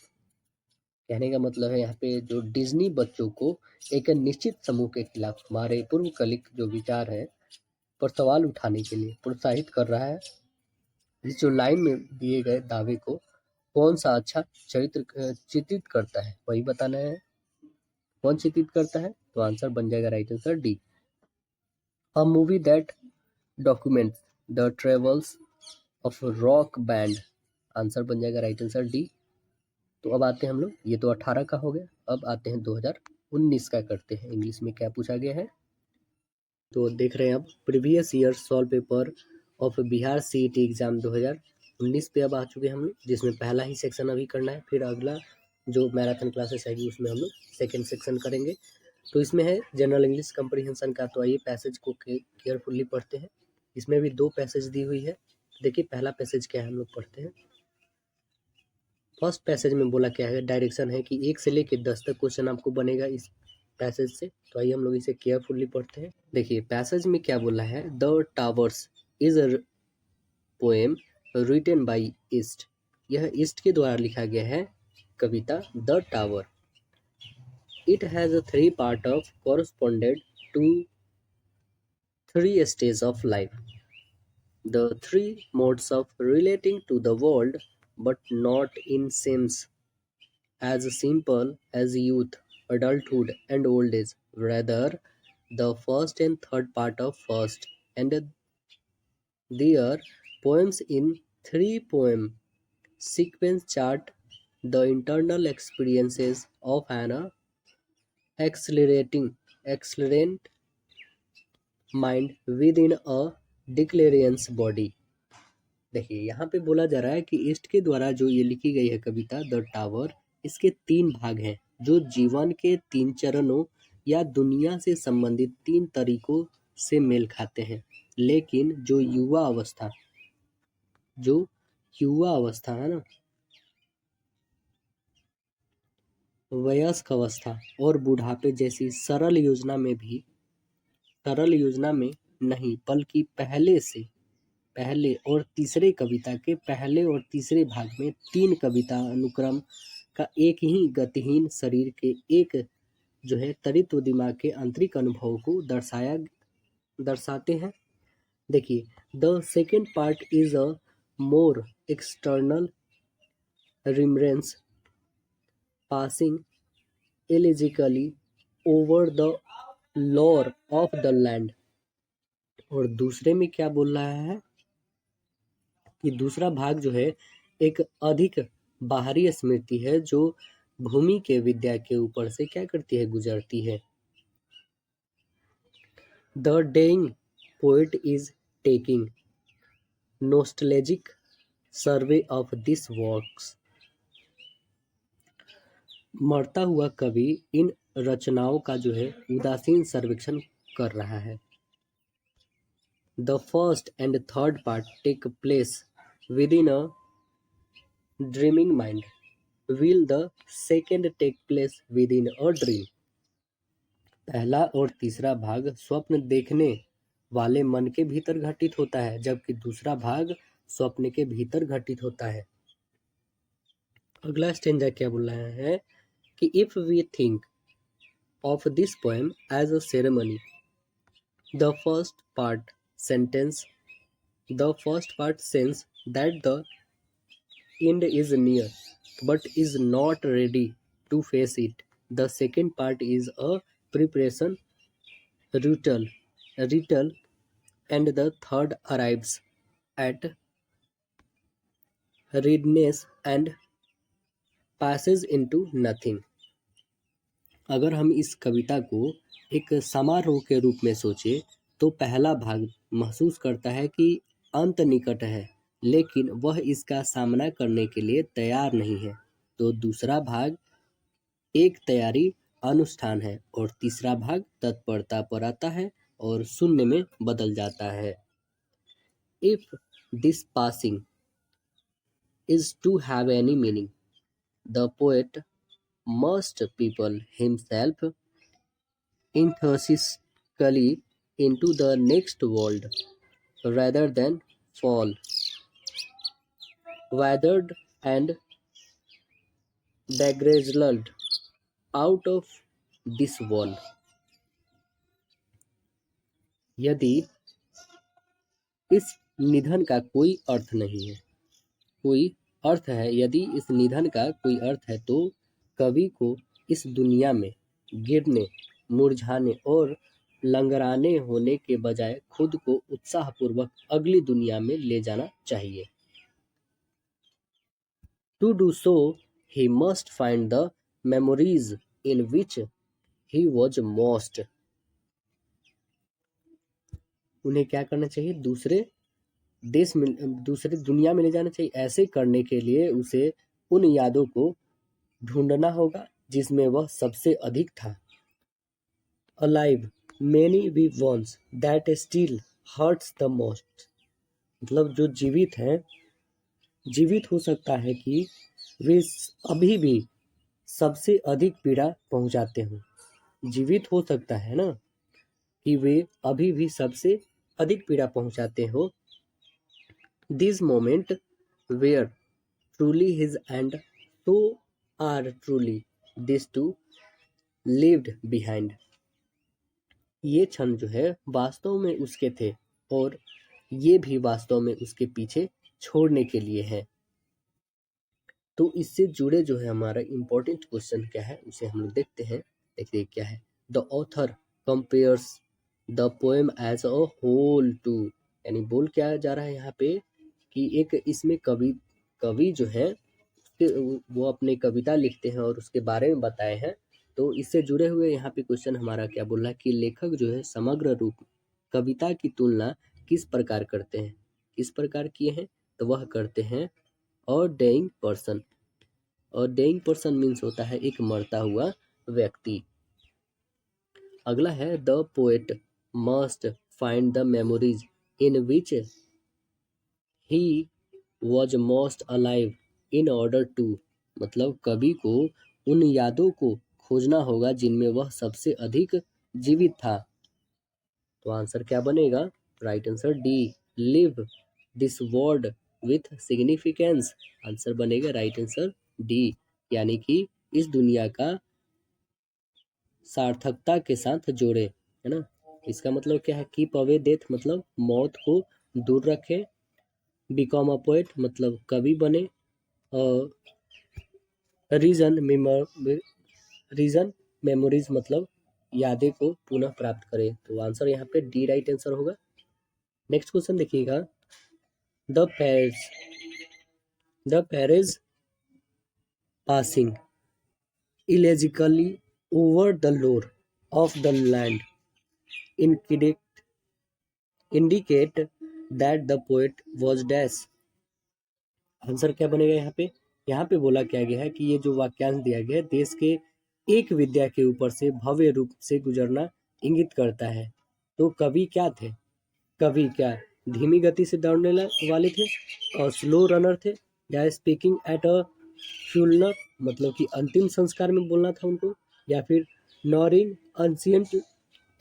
कहने का मतलब है यहाँ पे जो डिज्नी बच्चों को एक निश्चित समूह के खिलाफ हमारे पूर्वकलिक जो विचार है पर सवाल उठाने के लिए प्रोत्साहित कर रहा है। इस जो लाइन में दिए गए दावे को कौन सा अच्छा चरित्र चित्रित करता है वही बताना है, कौन चित्रित करता है। तो आंसर बन जाएगा right answer D, a movie that documents the travels of rock band. Answer बन जाएगा राइट आंसर डी। तो अब आते हैं हम लोग, ये तो 18 का हो गया, अब आते हैं 2019 का करते हैं, इंग्लिश में क्या पूछा गया है। तो देख रहे हैं अब previous year solve paper of Bihar CET exam 2019 पे अब आ चुके हैं हम लोग, जिसमें पहला ही सेक्शन अभी करना है, फिर अगला जो मैराथन क्लासेस आएगी उसमें हम लोग सेकेंड सेक्शन करेंगे। तो इसमें है जनरल इंग्लिश कंप्रीहेंशन का, तो आइए पैसेज को केयरफुली पढ़ते हैं। इसमें भी 2 पैसेज दी हुई है। देखिए पहला पैसेज क्या है, हम लोग पढ़ते हैं। फर्स्ट पैसेज में बोला क्या है, डायरेक्शन है कि 1 से लेकर 10 तक क्वेश्चन आपको बनेगा इस पैसेज से। तो आइए हम लोग इसे केयरफुली पढ़ते हैं। देखिए पैसेज में क्या बोला है, the towers is a poem written by ईस्ट। यह ईस्ट के द्वारा लिखा गया है कविता the tower. It has 3 part of corresponded to 3 stage of life, the 3 modes of relating to the world, but not in sense as simple as youth, adulthood, and old age. Rather, the first and third part of first and their poems in 3 poem sequence chart the internal experiences of an accelerant mind within a declarations body। देखिए यहाँ पे बोला जा रहा है कि east के द्वारा जो ये लिखी गई है कविता द टावर, इसके 3 भाग हैं जो जीवन के 3 चरणों या दुनिया से संबंधित 3 तरीकों से मेल खाते हैं। लेकिन जो युवा अवस्था है ना, वयस्क अवस्था और बुढ़ापे जैसी सरल योजना में नहीं, बल्कि पहले और तीसरे कविता के पहले और तीसरे भाग में 3 कविता अनुक्रम का एक ही गतिहीन शरीर के एक जो है तरित्व दिमाग के आंतरिक अनुभव को दर्शाते हैं। देखिए the second part is a more external remembrance passing elegiacally over the lore of the land. और दूसरे में क्या बोल रहा है कि दूसरा भाग जो है एक अधिक बाहरी स्मृति है जो भूमि के विद्या के ऊपर से क्या करती है, गुजरती है। The डेइंग poet is taking nostalgic survey of this works. मरता हुआ कवि इन रचनाओं का जो है उदासीन सर्वेक्षण कर रहा है। The first and third part take place within a dreaming mind, will the second take place within a dream. पहला और तीसरा भाग स्वप्न देखने वाले मन के भीतर घटित होता है, जबकि दूसरा भाग स्वप्न के भीतर घटित होता है। अगला स्टेंजा क्या बोल रहा है कि if we think of this poem as a ceremony, the first part sentence the first part sense that the end is near but is not ready to face it. The second part is a preparation ritual, and the third arrives at readiness and passes into nothing. अगर हम इस कविता को एक समारोह के रूप में सोचें तो पहला भाग महसूस करता है कि अंत निकट है, लेकिन वह इसका सामना करने के लिए तैयार नहीं है। तो दूसरा भाग एक तैयारी अनुष्ठान है और तीसरा भाग तत्परता पर आता है और शून्य में बदल जाता है। If this passing is to have any meaning, the poet must people himself enthusiastically into the next world rather than fall withered and bedraggled out of this world। यदि इस निधन का कोई अर्थ नहीं है, कोई अर्थ है, यदि इस निधन का कोई अर्थ है तो कवि को इस दुनिया में गिरने, मुरझाने और लंगड़ाने होने के बजाय खुद को उत्साहपूर्वक अगली दुनिया में ले जाना चाहिए। To do so, he must find the memories in which he was most। उन्हें क्या करना चाहिए, दूसरे देश में, दूसरे दुनिया में ले जाना चाहिए। ऐसे करने के लिए उसे उन यादों को ढूंढना होगा जिसमें वह सबसे अधिक था। Alive, many we once that still hurts the most। मतलब जो जीवित हैं, जीवित हो सकता है कि वे अभी भी सबसे अधिक पीड़ा पहुंचाते हों। जीवित हो सकता है ना कि वे अभी भी सबसे अधिक पीड़ा पहुंचाते हो। This moment were truly his and so are truly these two lived behind। ये क्षण जो है वास्तव में उसके थे और ये भी वास्तव में उसके पीछे छोड़ने के लिए है। तो इससे जुड़े जो है हमारा इम्पोर्टेंट क्वेश्चन क्या है उसे हम लोग देखते हैं। देखिए क्या है, the author compares the poem as a whole to, यानी बोल क्या जा रहा है यहाँ पे कि एक इसमें कवि जो है वो अपने कविता लिखते हैं और उसके बारे में बताए हैं। तो इससे जुड़े हुए यहाँ पे क्वेश्चन हमारा क्या बोल रहा है कि लेखक जो है समग्र रूप कविता की तुलना किस प्रकार करते हैं, किस प्रकार किए हैं, तो वह करते हैं और डेइंग पर्सन। और डेइंग पर्सन मीन्स होता है एक मरता हुआ व्यक्ति। अगला है the poet must find the memories in which he was most alive in order to, मतलब कवि को उन यादों को खोजना होगा जिनमें वह सबसे अधिक जीवित था। तो आंसर क्या बनेगा, right answer D, live this word with significance. Answer बनेगा राइट आंसर डी, यानी कि इस दुनिया का सार्थकता के साथ जोड़े, है ना। इसका मतलब क्या है, कीप अवे डेथ मतलब मौत को दूर रखे, बिकम अ पोएट मतलब कवि बने, और रीजन मेमोरीज मतलब यादें को पुनः प्राप्त करे। तो आंसर यहाँ पे डी राइट आंसर होगा। नेक्स्ट क्वेश्चन देखिएगा, the Perez passing illegally over the lore of the land indicate that the poet was dash। Answer क्या बनेगा यहाँ पे? यहाँ पे बोला क्या गया है कि ये जो वाक्यांश दिया गया है देश के एक विद्या के ऊपर से भव्य रूप से गुजरना इंगित करता है। तो कवि क्या थे? कवि क्या धीमी गति से दौड़ने वाले थे और स्लो रनर थे, या स्पीकिंग एट अ फ्यूलनर मतलब कि अंतिम संस्कार में बोलना था उनको, या फिर नॉरिंग अनशियंट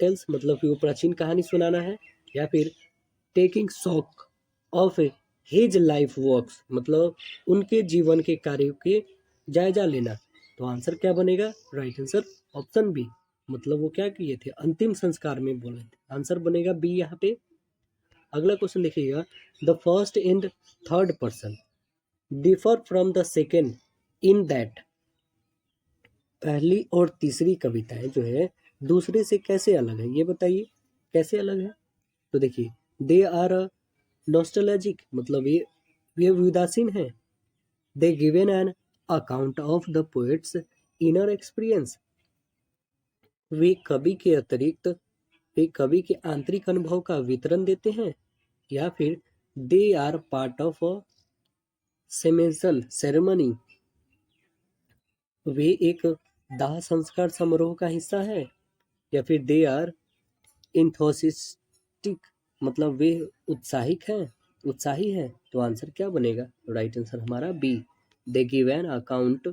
टेल्स मतलब कि वो प्राचीन कहानी सुनाना है, या फिर taking shock of his life works मतलब उनके जीवन के कार्यों के जायजा लेना। तो आंसर क्या बनेगा? राइट आंसर ऑप्शन बी, मतलब वो क्या किए थे? अंतिम संस्कार में बोले थे। आंसर बनेगा बी यहाँ पे। अगला क्वेश्चन देखिएगा, the first and third person differ from the second in that. पहली और तीसरी कविताएं जो है दूसरे से कैसे अलग है, ये बताइए कैसे अलग है। तो देखिए, दे आर नॉस्टैल्जिक मतलब ये उदासीन है। They given an account of the poet's inner experience, वे कवि के अतिरिक्त वे कवि के आंतरिक अनुभव का वितरण देते हैं, या फिर they are part of a ceremonial ceremony, वे एक दाह संस्कार समारोह का हिस्सा है, या फिर दे आर इंथोसिस्टिक मतलब वे उत्साही हैं। तो आंसर क्या बनेगा? राइट आंसर हमारा B, they give an account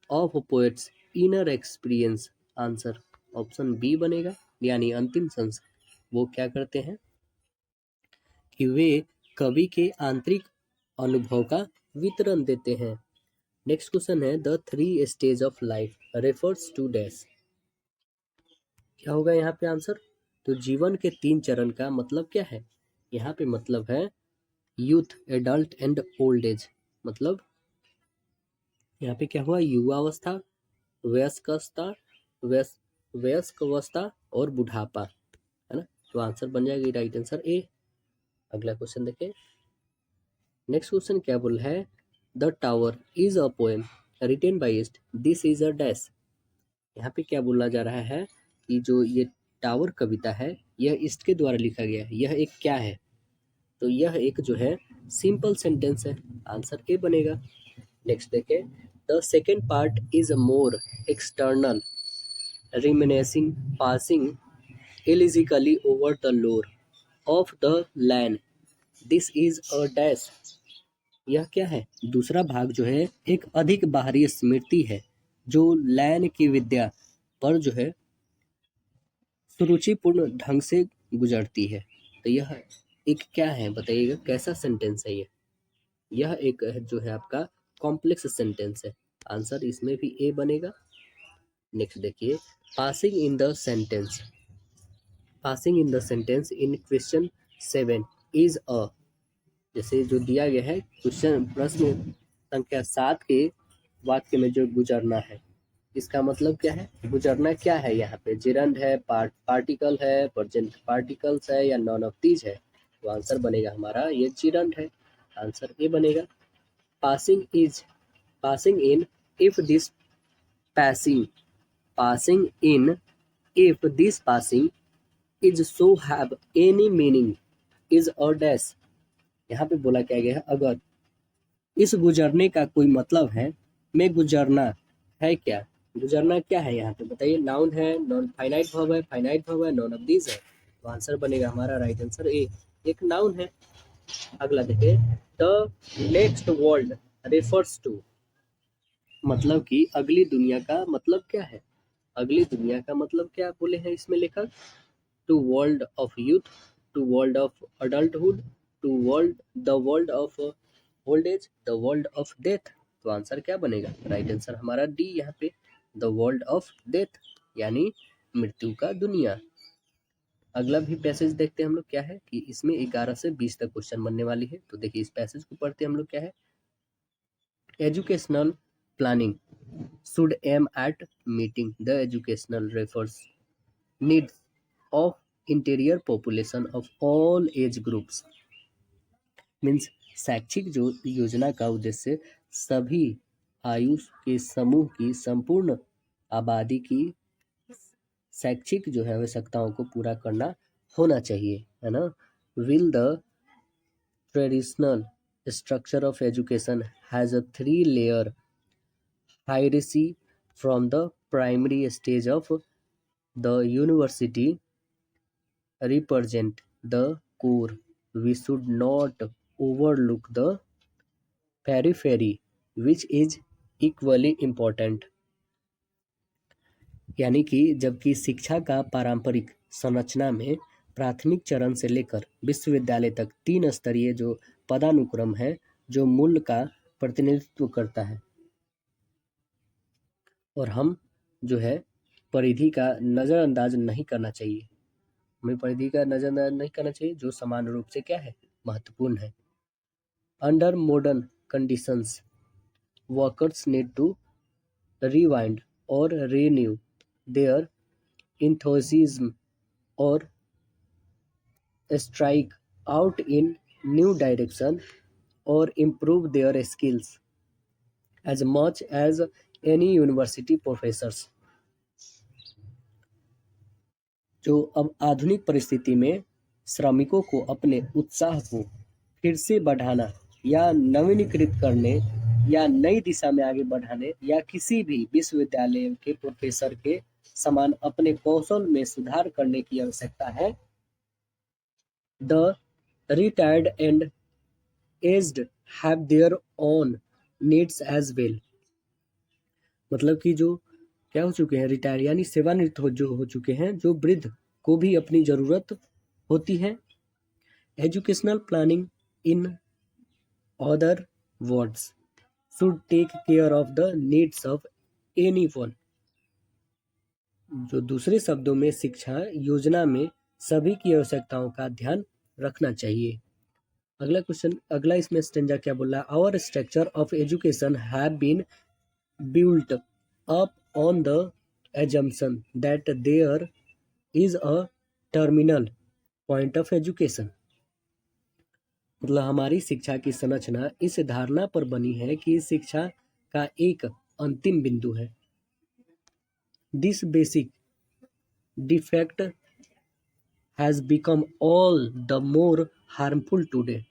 of poet's inner experience. Answer option B बनेगा, यानी अंतिम संस्कार वो क्या करते हैं कि वे कवि के आंतरिक अनुभव का वितरण देते हैं। नेक्स्ट क्वेश्चन है, the 3 stage of life refers to dash. क्या होगा यहाँ पे आंसर? तो जीवन के 3 चरण का मतलब क्या है? यहाँ पे मतलब है youth, adult and old age. मतलब यहाँ पे क्या हुआ? युवावस्था, वयस्क अवस्था और बुढ़ापा, है ना। तो आंसर बन जाएगी राइट आंसर ए। अगला क्वेश्चन देखें। नेक्स्ट क्वेश्चन क्या बोल है, the tower is a poem written by east, this is a dash. यहाँ पे क्या बोला जा रहा है कि जो ये टावर कविता है यह ईस्ट के द्वारा लिखा गया है, यह एक क्या है? तो यह एक जो है सिंपल सेंटेंस है। आंसर ए बनेगा। नेक्स्ट देखें, the second part is more external reminiscing passing elegiacally over the lore of the land, this is a dash. यह क्या है? दूसरा भाग जो है एक अधिक बाहरी स्मृति है जो लैन की विद्या पर जो है सुरुचिपूर्ण ढंग से गुजरती है। तो यह एक क्या है बताइएगा, कैसा सेंटेंस है ये? यह एक जो है आपका कॉम्प्लेक्स सेंटेंस है। आंसर इसमें भी ए बनेगा। नेक्स्ट देखिए, passing in the sentence in question 7 is a, जैसे जो दिया गया है क्वेश्चन प्रश्न संख्या 7 के वाक्य में जो गुजरना है इसका मतलब क्या है? गुजरना क्या है? यहाँ पे जिरंड है, पार्टिकल है, प्रेजेंट पार्टिकल्स है, या नॉन ऑफ दीज है। तो आंसर बनेगा हमारा ये जिरंड है। आंसर ए बनेगा। Passing in if this passing passing in if this passing is so have any meaning is a dash। यहाँ पे बोला क्या गया है, अगर इस गुजरने का कोई मतलब है, में गुजरना है क्या? गुजरना क्या है यहाँ पे बताइए? नाउन है, नॉन फाइनाइट वर्ब है, फाइनाइट वर्ब है, नॉन ऑफ दीज है। तो आंसर बनेगा हमारा राइट आंसर ए, एक नाउन है। अगला देखिए, the next world refers to मतलब कि अगली दुनिया का मतलब क्या है? अगली दुनिया का मतलब क्या बोले हैं इसमें लेखक? To world of youth, to world of adulthood, to world the world of old age, the world of death. तो आंसर क्या बनेगा? राइट आंसर हमारा डी यहाँ पे, द वर्ल्ड ऑफ डेथ यानी मृत्यु का दुनिया। अगला भी पैसेज देखते हैं हम लोग क्या है कि इसमें 11 से 20 तक क्वेश्चन बनने वाली है। तो देखिए इस पैसेज को पढ़ते हम लोग क्या है, educational planning should aim at meeting the educational resource needs of interior population of all age groups। Means शैक्षिक जो योजना का उद्देश्य सभी आयु के समूह की संपूर्ण आबादी की शैक्षिक जो है आवश्यकताओं को पूरा करना होना चाहिए, है ना। Will the traditional structure of education has a three-layer hierarchy from the primary stage of the university represent the core. We should not overlook the periphery which is equally important। यानी कि जबकि शिक्षा का पारंपरिक संरचना में प्राथमिक चरण से लेकर विश्वविद्यालय तक 3 स्तरीय जो पदानुक्रम है जो मूल्य का प्रतिनिधित्व करता है, और हम जो है परिधि का नज़रअंदाज नहीं करना चाहिए, हमें परिधि का नज़रअंदाज नहीं करना चाहिए जो समान रूप से क्या है, महत्वपूर्ण है। Under modern conditions workers need to rewind or renew their enthusiasm or strike out in new direction or improve their skills as much as any university professors। जो अब आधुनिक परिस्थिति में श्रमिकों को अपने उत्साह को फिर से बढ़ाना या नवीनीकृत करने या नई दिशा में आगे बढ़ाने या किसी भी विश्वविद्यालय के प्रोफेसर के समान अपने कौशल में सुधार करने की आवश्यकता है। The retired and aged have their own needs as well. मतलब कि जो क्या हो चुके हैं, रिटायर यानी सेवानिवृत्त हो चुके हैं, जो वृद्ध को भी अपनी जरूरत होती है। Educational planning in other words should take care of the needs of anyone। जो दूसरे शब्दों में शिक्षा योजना में सभी की आवश्यकताओं का ध्यान रखना चाहिए। अगला क्वेश्चन, अगला इसमें स्टेंजा क्या बोल रहा है, our structure of education have been built up on the assumption that there is a terminal point of education। मतलब हमारी शिक्षा की संरचना इस धारणा पर बनी है कि शिक्षा का एक अंतिम बिंदु है। This basic defect has become all the more harmful today.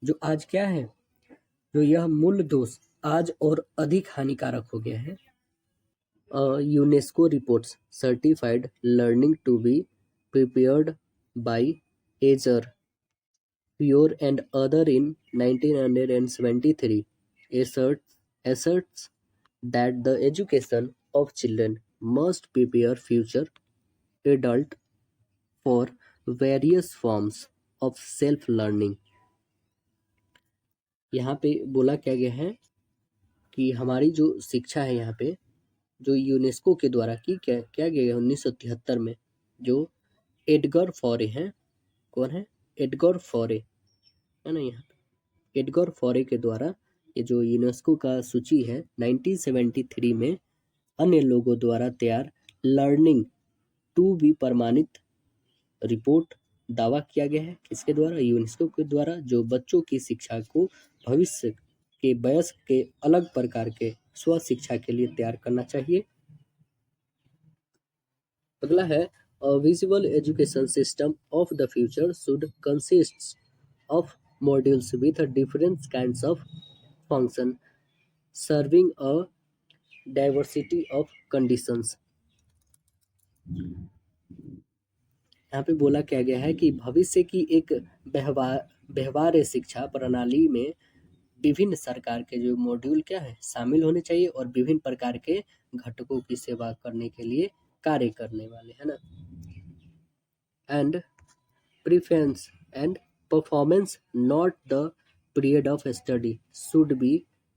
जो आज क्या है, जो यह मूल दोष आज और अधिक हानिकारक हो गया है। UNESCO reports certified learning to be prepared by eager Pure and other in 1973 asserts that the education of children must prepare future adult for various forms of self-learning। यहाँ पे बोला क्या गया है कि हमारी जो शिक्षा है यहाँ पे जो यूनेस्को के द्वारा की क्या गया है 1973 में, जो एडगर फॉरे हैं, कौन है, एडगर फॉरे है ना, यहाँ पे एडगर फॉरे के द्वारा ये जो यूनेस्को का सूची है 1973 में अन्य लोगों द्वारा तैयार लर्निंग टू बी प्रमाणित रिपोर्ट दावा किया गया है। किसके द्वारा, यूनेस्को के द्वारा, जो बच्चों की शिक्षा को भविष्य के वयस्क के अलग प्रकार के स्व शिक्षा के लिए तैयार करना चाहिए। अगला है visual education system of the future should consist of modules with different kinds of function serving a diversity of conditions। यहाँ पे बोला क्या गया है कि भविष्य की एक व्यवहार्य शिक्षा प्रणाली में विभिन्न प्रकार के जो मॉड्यूल क्या है शामिल होने चाहिए और विभिन्न प्रकार के घटकों की सेवा करने के लिए कार्य करने वाले, है ना। And preference and performance, not the period of study, should be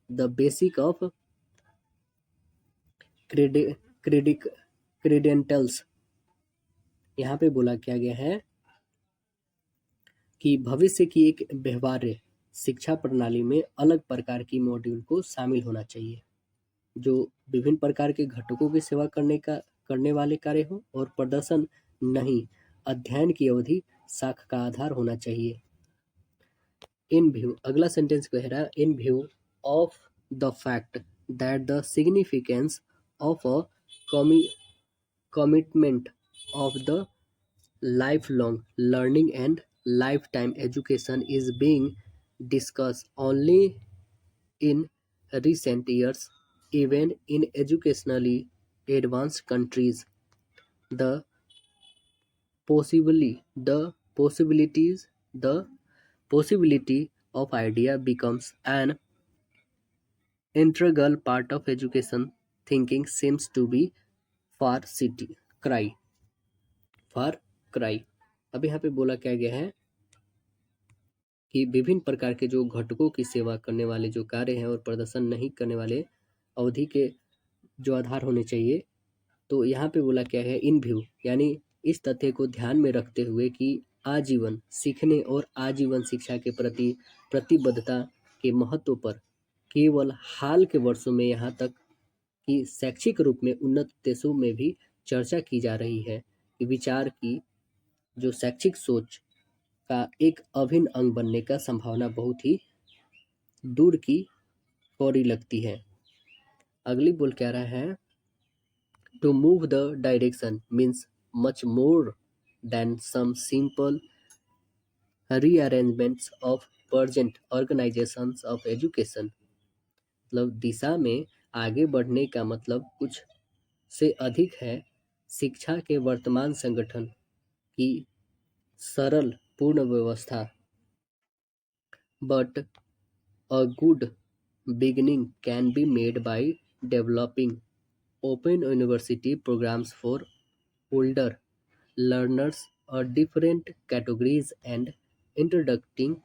the basic of credentials। यहाँ पे बोला क्या गया है कि भविष्य की एक व्यवहार्य शिक्षा प्रणाली में अलग प्रकार की मॉड्यूल को शामिल होना चाहिए, जो विभिन्न प्रकार के घटकों की सेवा करने वाले कार्य हो, और प्रदर्शन नहीं, अध्ययन की अवधि साख का आधार होना चाहिए। इन व्यू, अगला सेंटेंस कह रहा है, इन view of the fact that the significance of a commitment of the lifelong learning and lifetime education is being discussed only in recent years. Even in educationally advanced countries, the the possibility of idea becomes an integral part of education. Thinking seems to be far city cry far cry। अब यहाँ पे बोला क्या गया है कि विभिन्न प्रकार के जो घटकों की सेवा करने वाले जो कार्य हैं और प्रदर्शन नहीं करने वाले अवधि के जो आधार होने चाहिए। तो यहाँ पे बोला क्या है, इन व्यू, यानी इस तथ्य को ध्यान में रखते हुए कि आजीवन सीखने और आजीवन शिक्षा के प्रति प्रतिबद्धता के महत्व पर केवल हाल के वर्षों में यहाँ तक कि शैक्षिक रूप में उन्नत देशों में भी चर्चा की जा रही है कि विचार की जो शैक्षिक सोच का एक अभिन्न अंग बनने का संभावना बहुत ही दूर की कौड़ी लगती है। अगली बोल क्या रहा है, to move the direction means much more than some simple rearrangements of present organisations of education. मतलब दिशा में आगे बढ़ने का मतलब कुछ से अधिक है शिक्षा के वर्तमान संगठन की सरल पूर्ण व्यवस्था। But a good beginning can be made by developing open university programs for older learners or different categories and introducing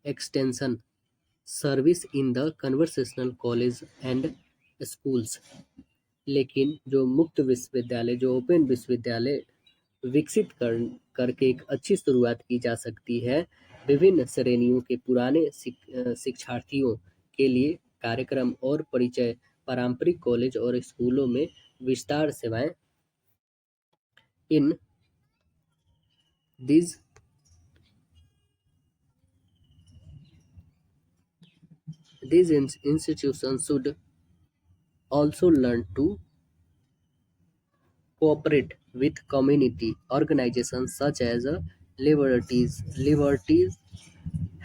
extension service in the conversational college and schools। लेकिन जो मुक्त विश्वविद्यालय, जो ओपन विश्वविद्यालय विकसित करके एक अच्छी शुरुआत की जा सकती है विभिन्न श्रेणियों के पुराने शिक्षार्थियों के लिए कार्यक्रम और परिचय पारंपरिक कॉलेज और स्कूलों में विस्तार सेवाएं। इन these institutions should also learn to cooperate with community organizations such as liberties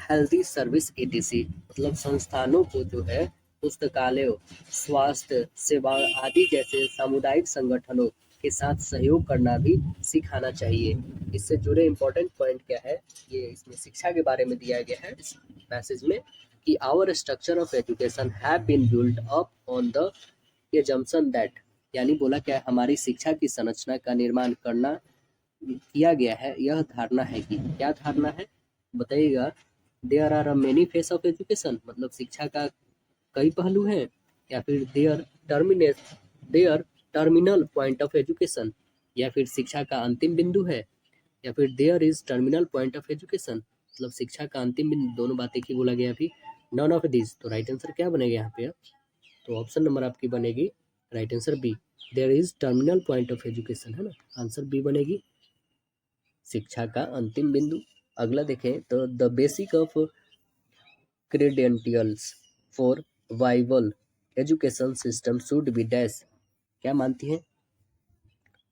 healthy service etc. मतलब संस्थानों को जो है पुस्तकालयों, स्वास्थ्य सेवा आदि जैसे सामुदायिक संगठनों के साथ सहयोग करना भी सिखाना चाहिए। इससे जुड़े इम्पोर्टेंट पॉइंट क्या है, ये इसमें शिक्षा के बारे में दिया गया है इस मैसेज में कि our structure of education have been build up on the assumption that, यानी बोला क्या है, हमारी शिक्षा की संरचना का निर्माण किया गया है, यह धारणा है कि, क्या धारणा है बताइएगा, there are many face of education, मतलब शिक्षा का कई पहलू हैं, या फिर there terminal point of education, या फिर शिक्षा का अंतिम बिंदु है, या फिर there is terminal point of education, मतलब शिक्षा का अंतिम बिंदु। दोनों बातें की बोला गया अभी, नन ऑफ दिस। तो राइट आंसर क्या बनेगा यहाँ पे, तो ऑप्शन नंबर आपकी बनेगी right answer B, there is terminal point of education, है ना, आंसर बी बनेगी, शिक्षा का अंतिम बिंदु। अगला देखें तो the basic of credentials for viable education system should be dash, क्या मानती है,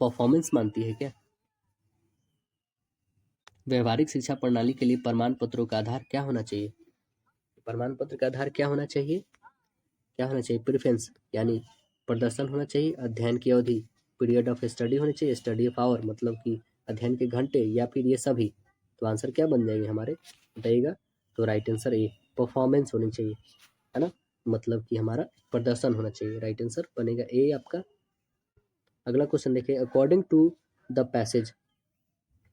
परफॉर्मेंस मानती है क्या, व्यवहारिक शिक्षा प्रणाली के लिए प्रमाण पत्रों का आधार क्या होना चाहिए, प्रमाण पत्र का आधार क्या होना चाहिए, क्या होना चाहिए, प्रेफरेंस यानी प्रदर्शन होना चाहिए, अध्ययन की अवधि पीरियड ऑफ स्टडी होनी चाहिए, स्टडी ऑफ आवर मतलब कि अध्ययन के घंटे, या फिर ये सभी। तो आंसर क्या बन जाएंगे हमारे, बताइएगा, तो राइट आंसर ए, परफॉर्मेंस होनी चाहिए, है ना, मतलब कि हमारा प्रदर्शन होना चाहिए, राइट आंसर बनेगा ए आपका। अगला क्वेश्चन देखिए, according to the passage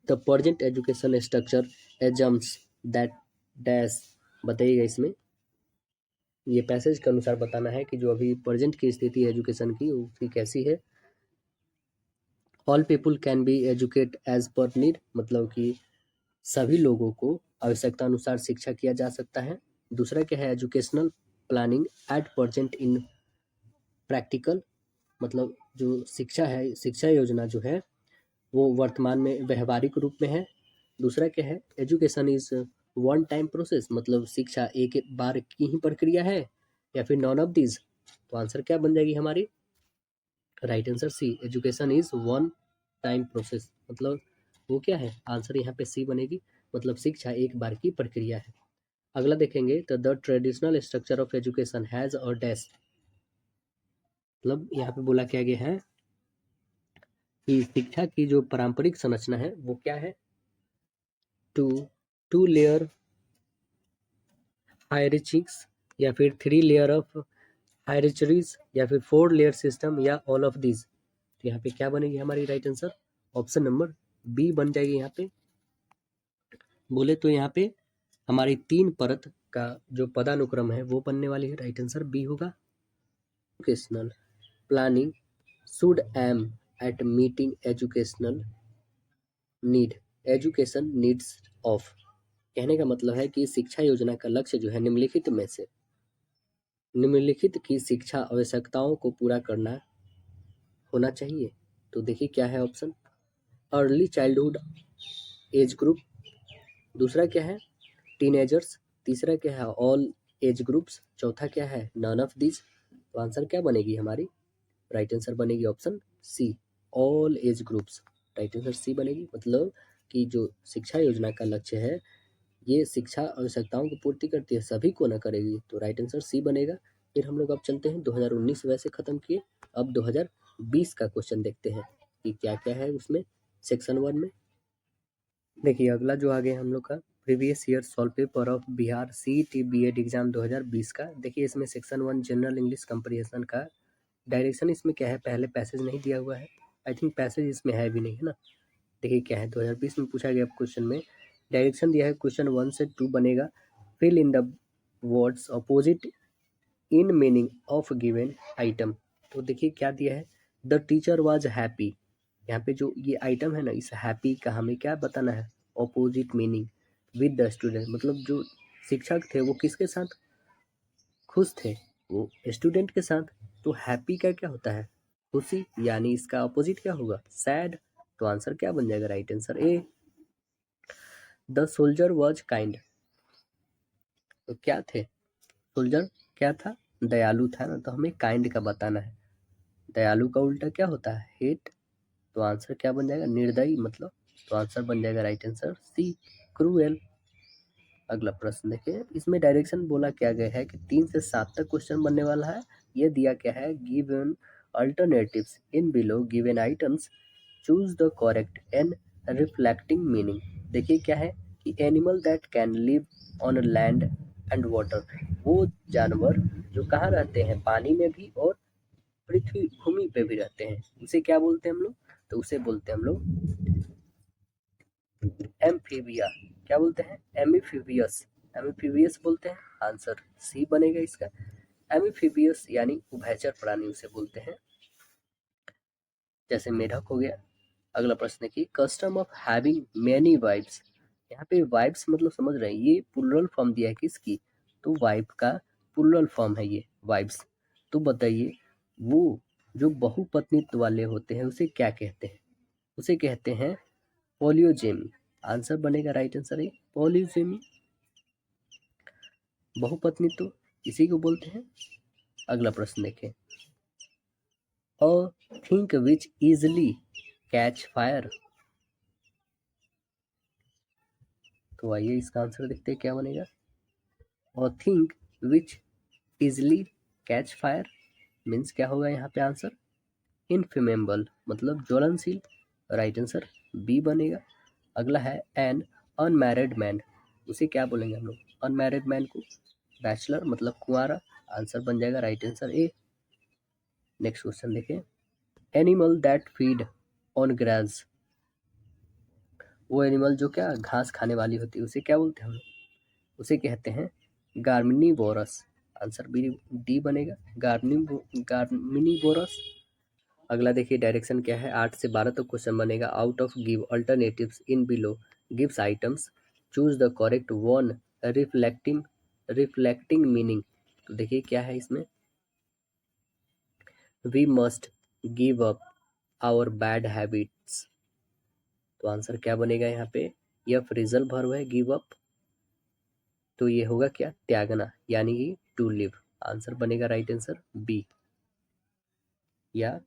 the present education structure assumes that dash, बताइएगा इसमें, ये पैसेज के अनुसार बताना है कि जो अभी प्रेजेंट की स्थिति है एजुकेशन की उसकी कैसी है। All people can be educate as per need, मतलब कि सभी लोगों को आवश्यकता अनुसार शिक्षा किया जा सकता है। दूसरा क्या है, educational planning at present in practical मतलब जो शिक्षा है, शिक्षा योजना जो है वो वर्तमान में व्यवहारिक रूप में है। दूसरा क्या है, education is one time process, मतलब शिक्षा एक बार की ही प्रक्रिया है, या फिर नॉन ऑफ दीज। तो आंसर क्या बन जाएगी हमारी, right answer C, education is one time process, मतलब वो क्या है, आंसर यहाँ पे सी बनेगी, मतलब शिक्षा एक बार की प्रक्रिया है। अगला देखेंगे तो the traditional structure of education has और डैश, मतलब यहाँ पे बोला क्या गया है कि शिक्षा की जो पारंपरिक संरचना है वो क्या है, टू टू लेयर हायरार्चीज, या फिर 3 लेयर ऑफ हायरार्चीज, या फिर 4 लेयर सिस्टम, या ऑल ऑफ दिस। तो यहाँ पे क्या बनेगी हमारी right answer, option number B बन जाएगी। यहाँ पे बोले तो यहाँ पे हमारी 3 परत का जो पदानुक्रम है वो बनने वाली है, राइट आंसर बी होगा। Educational planning should aim eight meeting educational need, education needs of, कहने का मतलब है कि शिक्षा योजना का लक्ष्य जो है निम्नलिखित में से निम्नलिखित की शिक्षा आवश्यकताओं को पूरा करना होना चाहिए। तो देखिए क्या है option, early childhood age group, दूसरा क्या है टीनेजर्स, तीसरा क्या है ऑल एज ग्रुप्स, चौथा क्या है नन ऑफ दिस। तो आंसर क्या बनेगी हमारी, राइट आंसर बनेगी option C, all age groups, right answer C बनेगी। मतलब कि जो शिक्षा योजना का लक्ष्य है ये शिक्षा आवश्यकताओं की पूर्ति करती है, सभी को न करेगी, तो राइट आंसर सी बनेगा। फिर हम लोग अब चलते हैं 2019 वैसे खत्म किए, अब 2020 का क्वेश्चन देखते हैं कि क्या क्या है उसमें सेक्शन 1 में। देखिए अगला जो आ गया हम लोग का previous year solve paper of Bihar CET BEd exam 2020 का। देखिए इसमें सेक्शन 1 जनरल इंग्लिश कंप्रीहेंशन का डायरेक्शन इसमें क्या है, पहले पैसेज नहीं दिया हुआ है, आई थिंक पैसेज इसमें है भी नहीं है ना। देखिए क्या है 2020 में पूछा गया क्वेश्चन में डायरेक्शन दिया है, क्वेश्चन 1 से 2 बनेगा, fill in the words opposite in meaning of given item. तो देखिए क्या दिया है, द टीचर वाज हैप्पी, यहाँ पे जो ये आइटम है ना इस हैप्पी का हमें क्या बताना है, opposite meaning with the student, मतलब जो शिक्षक थे वो किसके साथ खुश थे, वो स्टूडेंट के साथ। तो हैप्पी का क्या होता है, खुशी, यानी इसका अपोजिट क्या होगा, सैड। तो आंसर क्या बन जाएगा, right answer A, the soldier was kind. तो क्या थे सोल्जर, क्या था दयालु था ना, तो हमें काइंड का बताना है, दयालु का उल्टा क्या होता है, हेट। तो आंसर क्या बन जाएगा, निर्दयी मतलब। तो आंसर बन जाएगा राइट आंसर सी, क्रूएल। अगला प्रश्न देखिए, इसमें डायरेक्शन बोला क्या गया है कि 3 से 7 तक क्वेश्चन बनने वाला है। ये दिया क्या है, given alternatives in below given items, choose the correct and reflecting meaning. देखिए क्या है कि animal that can live on land and water, वो जानवर जो कहाँ रहते हैं, पानी में भी और पृथ्वी भूमि पे भी रहते हैं, उसे क्या बोलते हैं हम लोग, तो उसे बोलते हैं हम लोग एम्फीबिया। क्या बोलते हैं, एमिफीबियस, एमिफीबियस बोलते हैं, आंसर सी बनेगा इसका, एमिफीबियस यानी उभयचर प्राणी उसे बोलते हैं, जैसे मेढक हो गया। अगला प्रश्न है कि custom of having many wifes, यहाँ पे वाइफ्स मतलब समझ रहे हैं, ये प्लुरल फॉर्म दिया है किसकी, तो वाइफ का प्लुरल फॉर्म है ये वाइफ्स। तो बताइए वो जो बहुपत्नीत्व वाले होते हैं उसे क्या कहते हैं, उसे कहते हैं पोलियोजेमी। आंसर बनेगा राइट आंसर है पोलियोजेमी, बहुपत्नीत्व इसी को बोलते हैं। अगला प्रश्न देखें, a thing which easily catch fire. तो आइए इसका आंसर देखते हैं क्या बनेगा, a thing which easily catch fire means क्या होगा यहाँ पे आंसर, इनफ्लेमेबल मतलब ज्वलनशील, राइट आंसर बी बनेगा। अगला है एन अनमैरिड मैन, उसे क्या बोलेंगे हम लोग, अनमैरिड मैन को बैचलर मतलब कुंवारा, आंसर बन जाएगा right answer A. Next question देखें, animal that feed on grass, वो एनिमल जो क्या घास खाने वाली होती है उसे क्या बोलते हैं हम लोग, उसे कहते हैं गार्मिनीवोरस, आंसर बी डी बनेगा, गार्मिनीवोरस। अगला देखिए डायरेक्शन क्या है, 8 से 12 तक क्वेश्चन बनेगा, out of give alternatives in below gives items, choose the correct one reflecting reflecting meaning. तो देखिए क्या है इसमें, we must give up our bad habits. तो आंसर क्या बनेगा यहाँ पे, यह फ्रेजल वर्ब है गिव अप, तो ये होगा क्या, त्यागना, यानी कि टू लिव। आंसर बनेगा राइट आंसर बी, या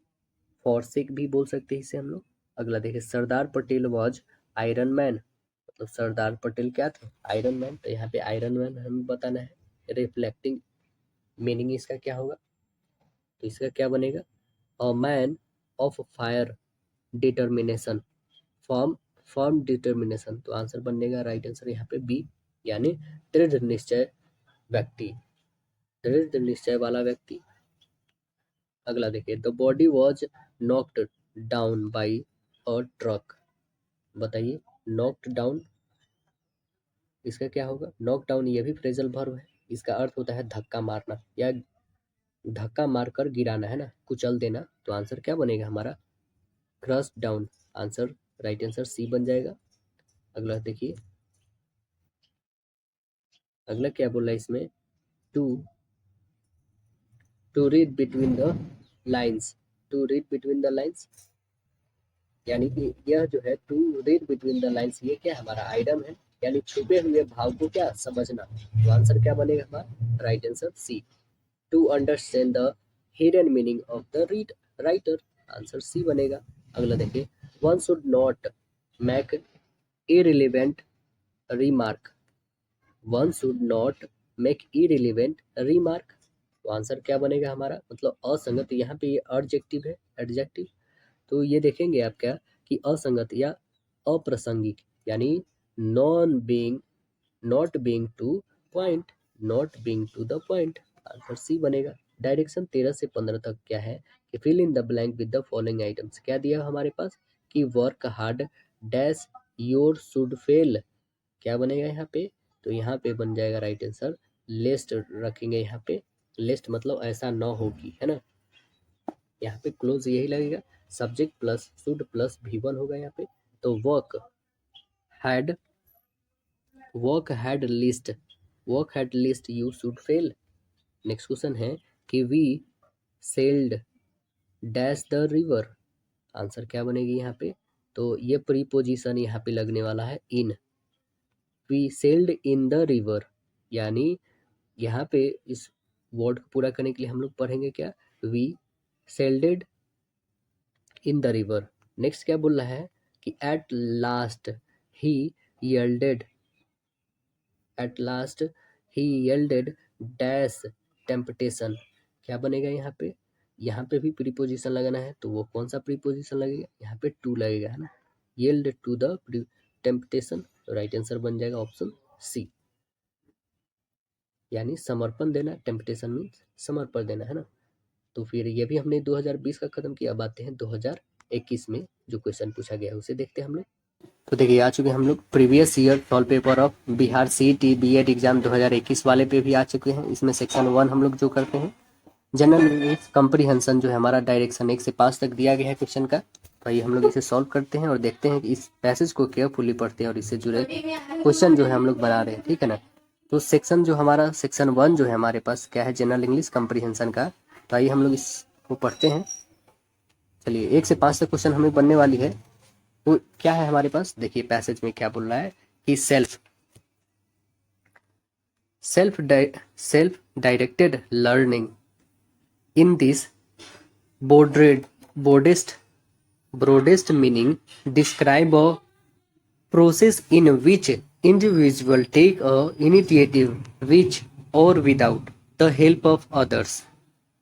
फॉरसेक भी बोल सकते हैं इसे हम लोग। अगला देखिए, Sardar Patel was iron man, मतलब सरदार पटेल क्या थे, आयरन मैन। तो यहाँ पे आयरन मैन हमें बताना है, रिफ्लेक्टिंग मीनिंग इसका क्या होगा, तो इसका क्या बनेगा, a man of fire determination, form form determination. तो आंसर बनेगा राइट आंसर यहाँ पे बी, यानी दृढ़ निश्चय व्यक्ति, दृढ़ निश्चय वाला व्यक्ति। अगला देखिए, the body was knocked down by a truck. बताइए नॉक्ड डाउन, इसका क्या होगा, नॉक डाउन ये भी फ्रेजल वर्ब है, इसका अर्थ होता है धक्का मारना या धक्का मारकर गिराना, है ना, कुचल देना। तो आंसर क्या बनेगा हमारा, crush down. Answer right answer C बन जाएगा। अगला देखिए, अगला क्या बोल रहा है इसमें, to read between the lines, to read between the lines, यानी कि यह जो है to read between the lines, ये क्या हमारा आइडम है, यानी छुपे हुए भाव को क्या समझना। तो आंसर क्या बनेगा हमारा, right answer C, to understand the hidden meaning of the read writer. Answer C बनेगा। अगला देखिए, one should not make irrelevant remark, one should not make irrelevant remark. तो आंसर क्या बनेगा हमारा, मतलब असंगत, यहाँ पे ये एडजेक्टिव है, एडजेक्टिव। तो ये देखेंगे आप क्या कि असंगत या अप्रासंगिक, यानी none being, not being to point, not being to the point. Answer C बनेगा। डायरेक्शन 13 से 15 तक क्या है कि fill in the blank with the following items. क्या दिया हमारे पास कि work hard dash your should fail, क्या बनेगा यहाँ पे, तो यहाँ पे बन जाएगा राइट आंसर लेस्ट रखेंगे यहाँ पे, लेस्ट मतलब ऐसा न हो कि, है ना, यहाँ पे क्लोज यही लगेगा, subject plus should plus V1 होगा यहाँ पे। तो hard lest, work hard lest you should fail. Next question है कि we sailed dash the river. Answer क्या बनेगी यहाँ पे, तो ये प्रीपोजिशन यहाँ पे लगने वाला है in, we sailed in the river, यानी यहाँ पे इस वर्ड को पूरा करने के लिए हम लोग पढ़ेंगे क्या, we sailed in the river. Next क्या बोल रहा है कि at last he yielded, at last he yielded dash temptation. क्या बनेगा यहाँ पे भी प्रीपोजिशन लगाना है, तो वो कौन सा प्रीपोजिशन लगेगा, यहाँ पे टू लगेगा, है ना, यील्ड टू द टेम्पटेशन। तो राइट आंसर बन जाएगा ऑप्शन सी, यानी समर्पण देना, टेम्पटेशन मीन्स समर्पण देना, है ना। तो फिर ये भी हमने 2020 का खत्म किया, अब आते हैं 2021 में जो क्वेश्चन पूछा गया है उसे देखते हैं हम लोग। तो देखिए आ चुके हैं हम लोग previous year solve paper of Bihar CET BEd exam 2021 वाले पे भी आ चुके हैं। इसमें सेक्शन 1 हम लोग जो करते हैं जनरल इंग्लिश कॉम्प्रिहेंशन, जो है हमारा डायरेक्शन 1 से 5 तक दिया गया है क्वेश्चन का। तो आइए हम लोग इसे सॉल्व करते हैं और देखते हैं कि इस पैसेज को केयरफुली पढ़ते हैं और इससे जुड़े क्वेश्चन जो है हम लोग बना रहे हैं, ठीक है ना। तो सेक्शन जो हमारा सेक्शन 1 जो है हमारे पास क्या है, जनरल इंग्लिश कॉम्प्रिहेंशन का। तो आइए हम लोग इसको पढ़ते हैं। चलिए 1 से 5 तक क्वेश्चन हमें बनने वाली है। वो क्या है हमारे पास, देखिए पैसेज में क्या बोल रहा है कि self directed learning in this broadest meaning describe a process in which individual take a initiative which or without the help of others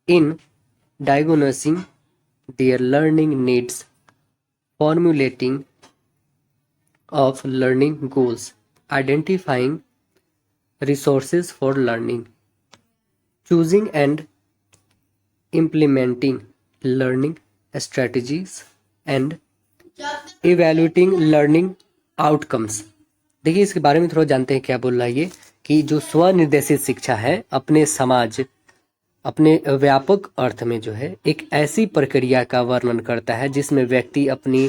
in diagnosing their learning needs, formulating of learning goals, identifying resources for learning, choosing and implementing learning strategies and evaluating learning outcomes। देखिए इसके बारे में थोड़ा जानते हैं क्या बोल रहा है ये, कि जो स्वनिर्देशित शिक्षा है अपने समाज, अपने व्यापक अर्थ में जो है एक ऐसी प्रक्रिया का वर्णन करता है जिसमें व्यक्ति अपनी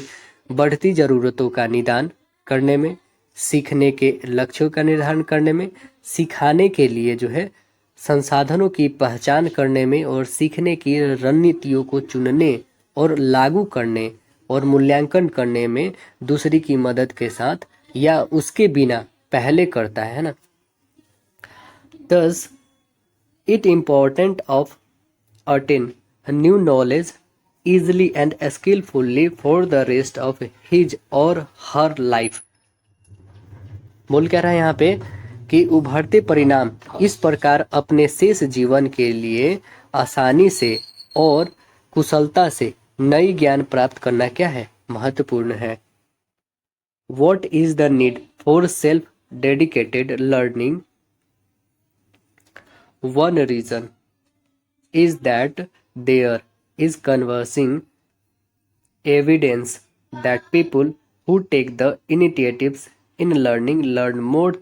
बढ़ती ज़रूरतों का निदान करने में, सीखने के लक्ष्यों का निर्धारण करने में, सिखाने के लिए जो है संसाधनों की पहचान करने में और सीखने की रणनीतियों को चुनने और लागू करने और मूल्यांकन करने में दूसरी की मदद के साथ या उसके बिना पहले करता है ना। Thus, it important of attain new knowledge easily and skillfully for the rest of his or her life। बोल क्या रहा है यहाँ पे कि उभरते परिणाम इस प्रकार अपने शेष जीवन के लिए आसानी से और कुशलता से नई ज्ञान प्राप्त करना क्या है, महत्वपूर्ण है। What is the need for self-dedicated learning? One reason is that there is conversing evidence that people who take the initiatives in learning learn more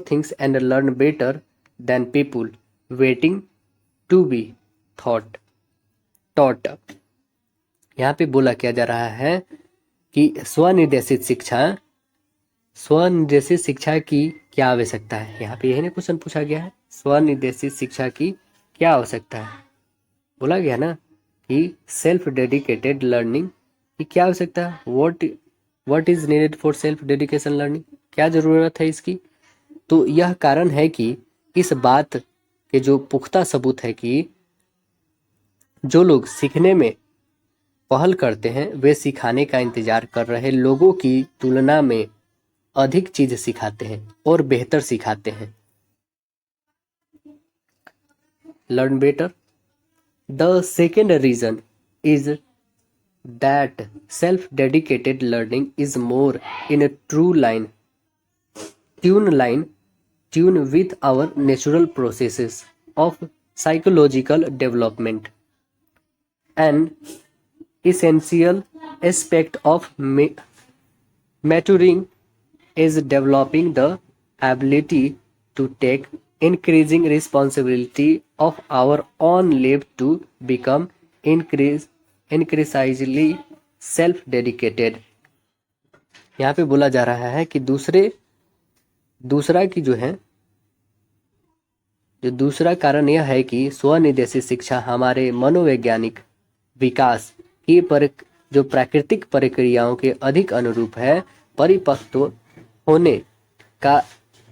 things and learn better than people waiting to be taught। यहाँ पे बोला क्या जा रहा है कि स्वनिर्देशित शिक्षा की क्या आवश्यकता है। यहाँ पे यही ना क्वेश्चन पूछा गया है, स्वनिर्देशित शिक्षा की क्या आवश्यकता है। बोला गया ना कि सेल्फ डेडिकेटेड लर्निंग की क्या आवश्यकता है, what is needed for self dedication learning, क्या जरूरत है इसकी। तो यह कारण है कि इस बात के जो पुख्ता सबूत है कि जो लोग सीखने में पहल करते हैं वे सिखाने का इंतजार कर रहे लोगों की तुलना में अधिक चीज सिखाते हैं और बेहतर सिखाते हैं। Learn better. The second reason is that self dedicated learning is more in a true tune with our natural processes of psychological development। An essential aspect of maturing is developing the ability to take increasing responsibility of our own life to become increasingly self-dedicated। यहाँ पे बोला जा रहा है कि दूसरा कारण यह है कि स्वनिर्देशित शिक्षा हमारे मनोवैज्ञानिक विकास की जो प्राकृतिक प्रक्रियाओं के अधिक अनुरूप है। परिपक्व होने का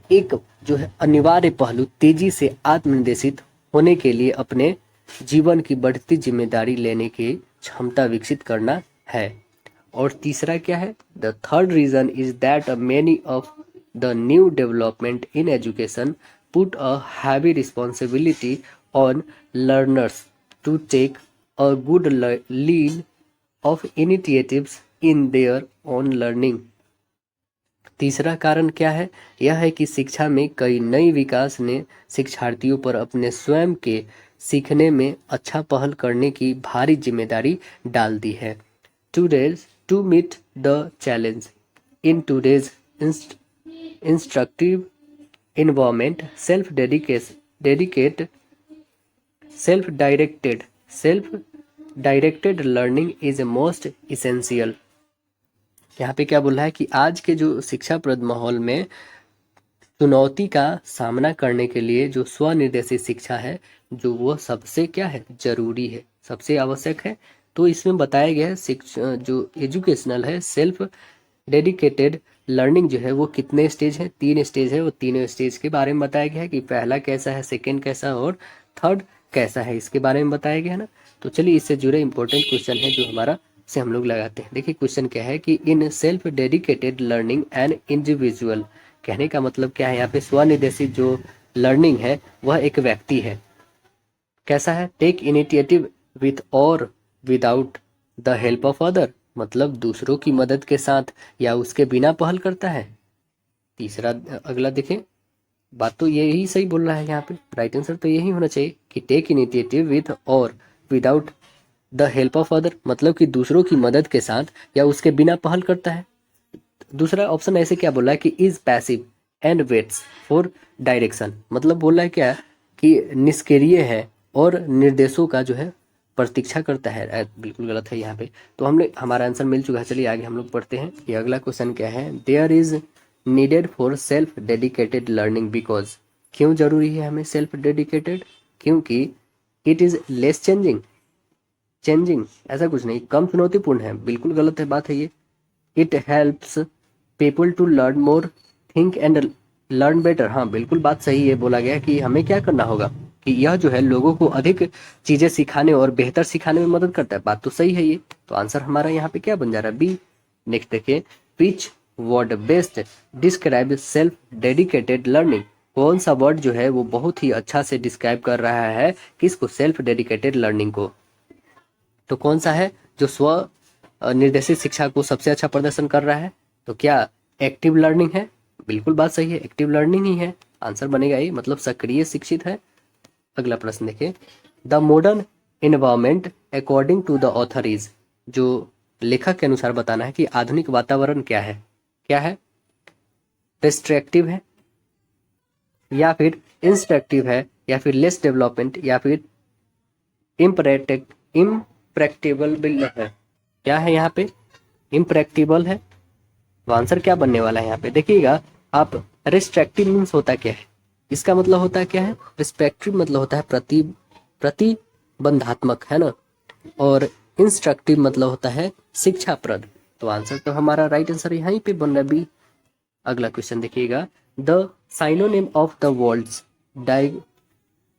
एक जो है अनिवार्य पहलू तेजी से आत्मनिर्देशित होने के लिए अपने जीवन की बढ़ती जिम्मेदारी लेने की क्षमता विकसित करना है। और तीसरा क्या है, the third reason is that many of the new development in education put a heavy responsibility on learners to take a good lead of initiatives in their own learning. तीसरा कारण क्या है, यह है कि शिक्षा में कई नई विकास ने शिक्षार्थियों पर अपने स्वयं के सीखने में अच्छा पहल करने की भारी जिम्मेदारी डाल दी है। To meet the challenge in today's instructive environment, self-directed learning is most essential। यहाँ पे क्या बोल रहा है कि आज के जो शिक्षाप्रद माहौल में चुनौती का सामना करने के लिए जो स्वनिर्देशित शिक्षा है जो वो सबसे क्या है, जरूरी है, सबसे आवश्यक है। तो इसमें बताया गया है शिक्षा जो एजुकेशनल है सेल्फ डेडिकेटेड लर्निंग जो है वो कितने स्टेज है, 3 स्टेज है। वो तीनों स्टेज के बारे में बताया गया है कि पहला कैसा है, सेकेंड कैसा है और थर्ड कैसा है, इसके बारे में बताया गया है ना। तो चलिए इससे जुड़े इंपॉर्टेंट क्वेश्चन है जो हमारा से हम लोग लगाते हैं। देखिए क्वेश्चन क्या है कि in self dedicated learning and individual, कहने का मतलब क्या है यहाँ पे, स्वनिर्देशित जो लर्निंग है वह एक व्यक्ति है, कैसा है, टेक इनिशिएटिव विथ और without the help of other, मतलब दूसरों की मदद के साथ या उसके बिना पहल करता है। तीसरा अगला देखें, बात तो यही सही बोल रहा है यहाँ पे, राइट आंसर तो यही होना चाहिए कि टेक इनिशिएटिव विथ और without the help of other, मतलब कि दूसरों की मदद के साथ या उसके बिना पहल करता है। दूसरा ऑप्शन ऐसे क्या बोला है कि is passive and waits for direction, मतलब बोल रहा है क्या कि निष्क्रिय है और निर्देशों का जो है प्रतीक्षा करता है। बिल्कुल गलत है यहाँ पे। तो हमारा आंसर मिल चुका है। चलिए आगे हम लोग पढ़ते हैं। ये अगला क्वेश्चन क्या है, there is needed for self dedicated learning because, क्यों जरूरी है हमें सेल्फ डेडिकेटेड? क्योंकि इट इज लेस चेंजिंग, ऐसा कुछ नहीं, कम चुनौतीपूर्ण है, बिल्कुल गलत है बात है ये। It helps people to learn more, think and learn better, हाँ बिल्कुल बात सही है, बोला गया कि हमें क्या करना होगा कि यह जो है लोगों को अधिक चीजें सिखाने और बेहतर सिखाने में मदद करता है, बात तो सही है ये। तो आंसर हमारा यहाँ पे क्या बन जा रहा है? बी। नेक्स्ट देखिए, which word best describe self dedicated learning, कौन सा वर्ड जो है वो बहुत ही अच्छा से डिस्क्राइब कर रहा है किसको? सेल्फ डेडिकेटेड लर्निंग को। तो कौन सा है जो स्व निर्देशित शिक्षा को सबसे अच्छा प्रदर्शन कर रहा है? तो क्या एक्टिव लर्निंग है? बिल्कुल बात सही है, एक्टिव लर्निंग ही है, आंसर बनेगा ये, मतलब सक्रिय शिक्षित है। अगला प्रश्न देखिए, the modern environment according to the author is, जो लेखक के अनुसार बताना है कि आधुनिक वातावरण क्या है? क्या है? डिस्ट्रैक्टिव है, या फिर इंस्ट्रक्टिव है, या फिर लेस डेवलपमेंट, या फिर इम्प्रैक्टिबल है? क्या है यहाँ पे? इम्प्रैक्टिबल है। तो आंसर क्या बनने वाला है यहाँ पे? देखिएगा आप, रिस्ट्रक्टिव मीन्स होता क्या है? इसका मतलब होता है क्या है? रिस्पेक्टिव मतलब होता है प्रतिबंधात्मक, है ना, और इंस्ट्रक्टिव मतलब होता है शिक्षाप्रद। तो आंसर तो हमारा राइट आंसर यहीं पे बन रहा है, बी। अगला क्वेश्चन देखिएगा, the synonym of the words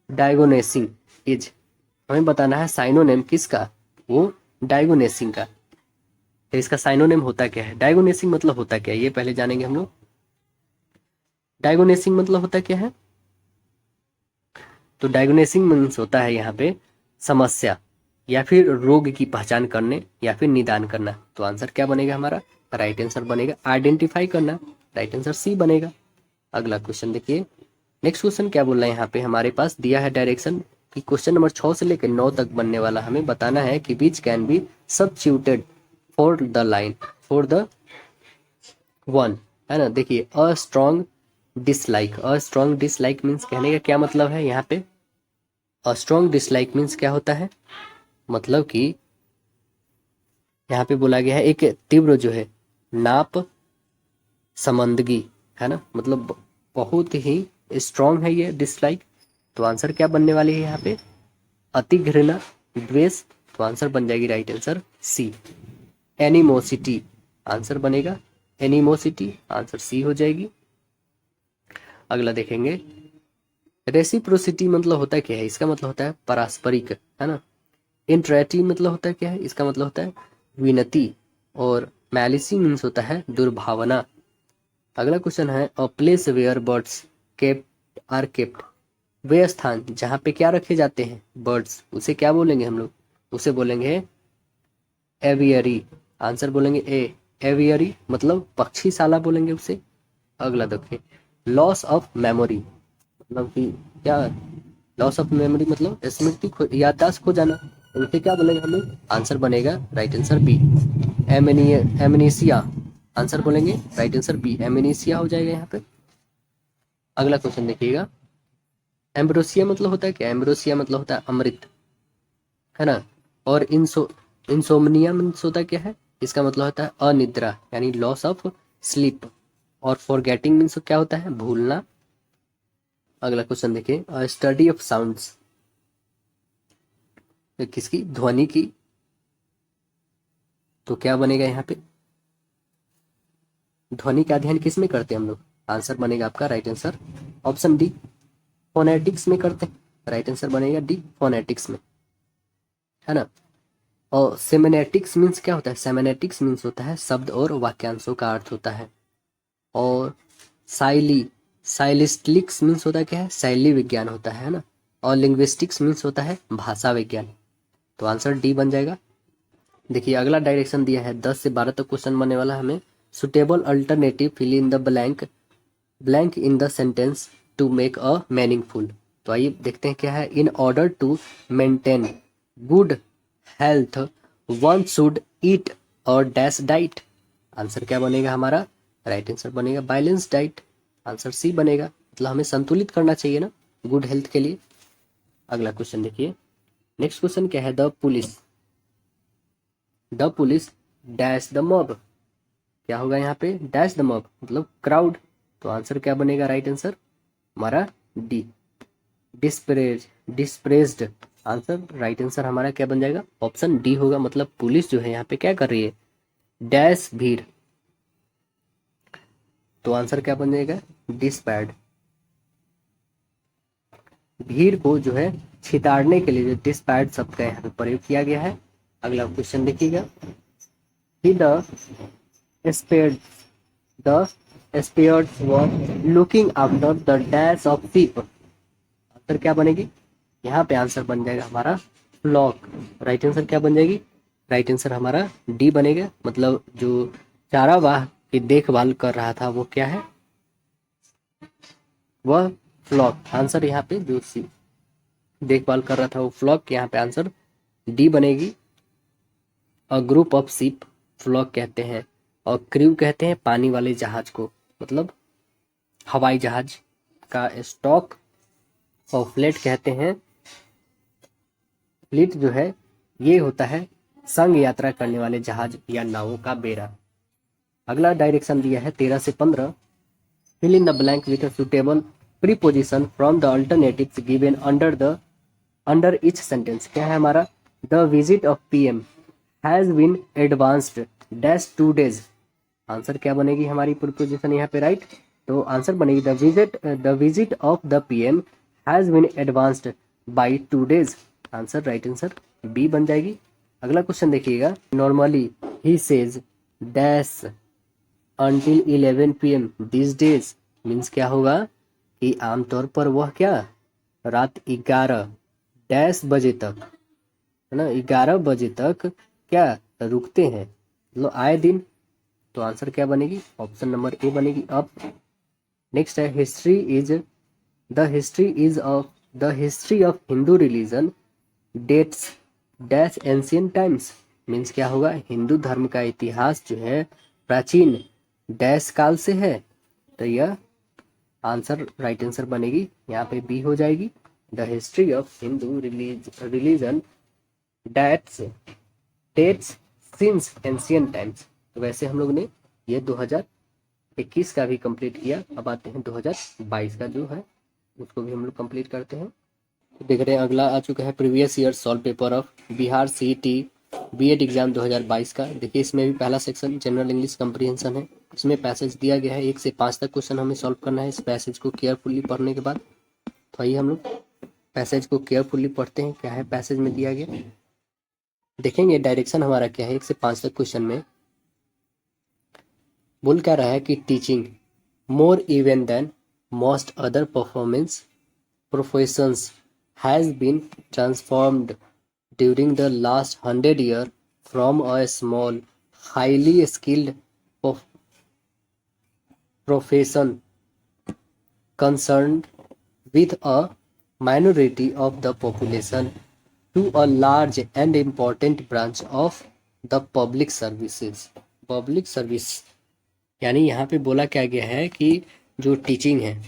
diagnosing is, हमें बताना है साइनोनिम किसका? वो डायगोनेसिंग का। तो इसका साइनोनिम होता क्या है? डायगोनेसिंग मतलब होता क्या है ये पहले जानेंगे हम लोग। डायगोनेसिंग मतलब होता क्या है? तो डायगोनेसिंग मीन्स होता है यहाँ पे समस्या या फिर रोग की पहचान करने या फिर निदान करना। तो आंसर क्या बनेगा हमारा? राइट आंसर बनेगा आइडेंटिफाई करना, राइट आंसर सी बनेगा। अगला क्वेश्चन देखिए, नेक्स्ट क्वेश्चन क्या बोल रहा है यहाँ पे? हमारे पास दिया है डायरेक्शन कि क्वेश्चन नंबर 6 से लेकर 9 तक बनने वाला, हमें बताना है कि which can be substituted for the line for the one, है ना। देखिए, अ स्ट्रॉन्ग डिसलाइक मीन्स कहने का क्या मतलब है यहाँ पे? अ स्ट्रॉन्ग डिसलाइक मीन्स क्या होता है? मतलब कि यहाँ पे बोला गया है एक तीव्र जो है नाप संबंदगी, है ना, मतलब बहुत ही स्ट्रॉन्ग है ये डिसलाइक। तो आंसर क्या बनने वाली है यहाँ पे? अति घृणा, द्वेष। तो आंसर बन जाएगी right answer C, animosity. Answer बनेगा एनिमोसिटी, आंसर सी हो जाएगी। अगला देखेंगे, रेसिप्रोसिटी मतलब होता है क्या है? इसका मतलब होता है पारस्परिक, है ना। इंट्रेटी मतलब होता है क्या है? इसका मतलब होता है विनती। और मैलिसी मीन्स होता है दुर्भावना। अगला क्वेश्चन है, a place where birds kept are kept, वे स्थान जहाँ पे क्या रखे जाते हैं? बर्ड्स, उसे क्या बोलेंगे हम लोग? उसे बोलेंगे एवियरी। आंसर बोलेंगे ए, एवियरी, मतलब पक्षीशाला बोलेंगे उसे। अगला देखिए, लॉस ऑफ मेमोरी मतलब कि क्या? लॉस ऑफ मेमोरी मतलब याददाश्त खो जाना, तो उसे क्या बोलेंगे हम लोग? आंसर बनेगा right answer B, amnesia. Answer बोलेंगे राइट आंसर बी, एमनीसिया हो जाएगा यहाँ पे। अगला क्वेश्चन देखिएगा, एम्ब्रोसिया मतलब होता है क्या? एम्ब्रोसिया मतलब होता है अमृत, है ना। और इंसोमनिया मीन्स होता क्या है? इसका मतलब होता है अनिद्रा, यानी लॉस ऑफ स्लीप। और फॉरगेटिंग मीन्स क्या होता है? भूलना। अगला क्वेश्चन देखिए, स्टडी ऑफ साउंड्स, किसकी? ध्वनि की। तो क्या बनेगा यहाँ पे? ध्वनि का अध्ययन किस में करते हैं हम लोग? आंसर बनेगा आपका right answer option D, phonetics में करते हैं, राइट आंसर बनेगा डी, फोनेटिक्स में, है ना। और सेमेनेटिक्स मीन्स क्या होता है? सेमेनेटिक्स मीन्स होता है शब्द और वाक्यांशों का अर्थ होता है। और साइलिस्टिक्स मीन्स होता है क्या है? शैली विज्ञान होता है ना। और लिंग्विस्टिक्स मीन्स होता है भाषा विज्ञान। तो आंसर डी बन जाएगा। देखिए, अगला डायरेक्शन दिया है, 10 से 12 तक क्वेश्चन बनने वाला हमें। Suitable alternative fill in the blank in the sentence to make a meaningful. तो आइए देखते हैं क्या है। In order to maintain good health one should eat और डैश डाइट। आंसर क्या बनेगा हमारा? राइट आंसर बनेगा बैलेंस डाइट, आंसर सी बनेगा, मतलब हमें संतुलित करना चाहिए ना गुड हेल्थ के लिए। अगला क्वेश्चन देखिए, नेक्स्ट क्वेश्चन क्या है? The police dash the mob, क्या होगा यहाँ पे? डैश द मॉब मतलब क्राउड। तो आंसर क्या बनेगा? राइट आंसर हमारा डी, डिस्प्रेस्ड। आंसर, राइट आंसर हमारा क्या बन जाएगा? ऑप्शन डी होगा। मतलब पुलिस जो है यहाँ पे क्या कर रही है? डैश भीड़। तो आंसर क्या बन जाएगा? डिस्पैर्ड। भीड़ को जो है छिताड़ने के लिए जो डिस्पैर्ड शब्द का यहाँ पे प्रयोग किया गया है। अगला क्वेश्चन देखिएगा। He the spares were looking after the dash of sheep. Answer क्या बनेगी? यहाँ पे आंसर बन जाएगा हमारा फ्लॉक। राइट आंसर क्या बन जाएगी? राइट आंसर हमारा डी बनेगा। मतलब जो चारागाह की देखभाल कर रहा था वो क्या है? वह फ्लॉक। आंसर यहाँ पे जो देखभाल कर रहा था वो फ्लॉक। यहाँ पे आंसर डी बनेगी। A group of ship flock कहते हैं, और क्रू कहते हैं पानी वाले जहाज को, मतलब हवाई जहाज का स्टॉक। और फ्लीट कहते हैं, फ्लीट जो है ये होता है संग यात्रा करने वाले जहाज या नावों का बेड़ा। अगला डायरेक्शन दिया है 13 से 15। Fill in the blank with a suitable preposition from the alternatives given under each sentence. क्या है हमारा? The visit of PM has been advanced dash 2 days। Answer क्या बनेगी हमारी प्रीपोजिशन यहाँ पे? राइट। तो आंसर बनेगी the visit of the PM has been advanced by 2 days। Answer, right answer B बन जाएगी। अगला क्वेश्चन देखिएगा। नॉर्मली ही says dash until 11 PM these days means क्या होगा कि आमतौर पर वह क्या रात 11 डैश बजे तक, है ना, 11 बजे तक क्या रुकते हैं, मतलब आए दिन। तो आंसर क्या बनेगी? ऑप्शन नंबर ए बनेगी। अब नेक्स्ट है the history of Hindu religion dates dash ancient times means क्या होगा? हिंदू धर्म का इतिहास जो है प्राचीन डैश काल से है। तो यह आंसर, राइट आंसर बनेगी यहाँ पे बी हो जाएगी। The history of Hindu religion dates since ancient times. तो वैसे हम लोग ने ये 2021 का भी कंप्लीट किया। अब आते हैं 2022 का जो है उसको भी हम लोग कंप्लीट करते हैं। तो देख रहे हैं अगला आ चुका है previous year solve paper of Bihar CET BEd exam 2022 का। देखिए इसमें भी पहला सेक्शन जनरल इंग्लिश कंप्रीहेंशन है। इसमें पैसेज दिया गया है 1 से 5 तक क्वेश्चन हमें सॉल्व करना है। इस पैसेज को केयरफुली पढ़ने के बाद तो आइए हम लोग पैसेज को केयरफुली पढ़ते हैं। क्या है पैसेज में दिया गया, देखेंगे डायरेक्शन हमारा क्या है। 1 से 5 तक क्वेश्चन में बोल क्या रहा है कि teaching more even than most other performance professions has been transformed during the last 100 years from a small highly skilled profession concerned with a minority of the population to a large and important branch of the public services। Public service यानी यहाँ पे बोला क्या गया है कि जो teaching है,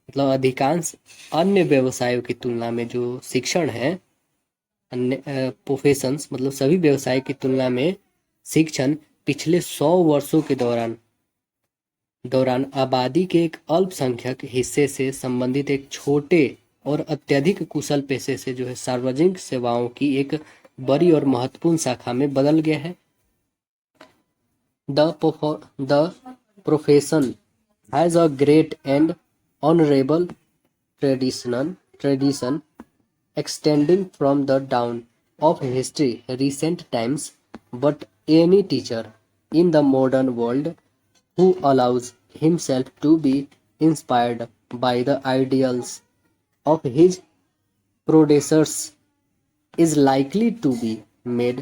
मतलब अधिकांश अन्य व्यवसायों की तुलना में जो शिक्षण है, अन्य प्रोफेशंस मतलब सभी व्यवसाय की तुलना में शिक्षण पिछले 100 वर्षों के दौरान आबादी के एक अल्पसंख्यक हिस्से से संबंधित एक छोटे और अत्यधिक कुशल पेशे से जो है सार्वजनिक सेवाओं की एक बड़ी और महत्वपूर्ण शाखा में बदल गया है। The profession has a great and honourable tradition extending from the dawn of history recent times, but any teacher in the modern world who allows himself to be inspired by the ideals of his predecessors is likely to be made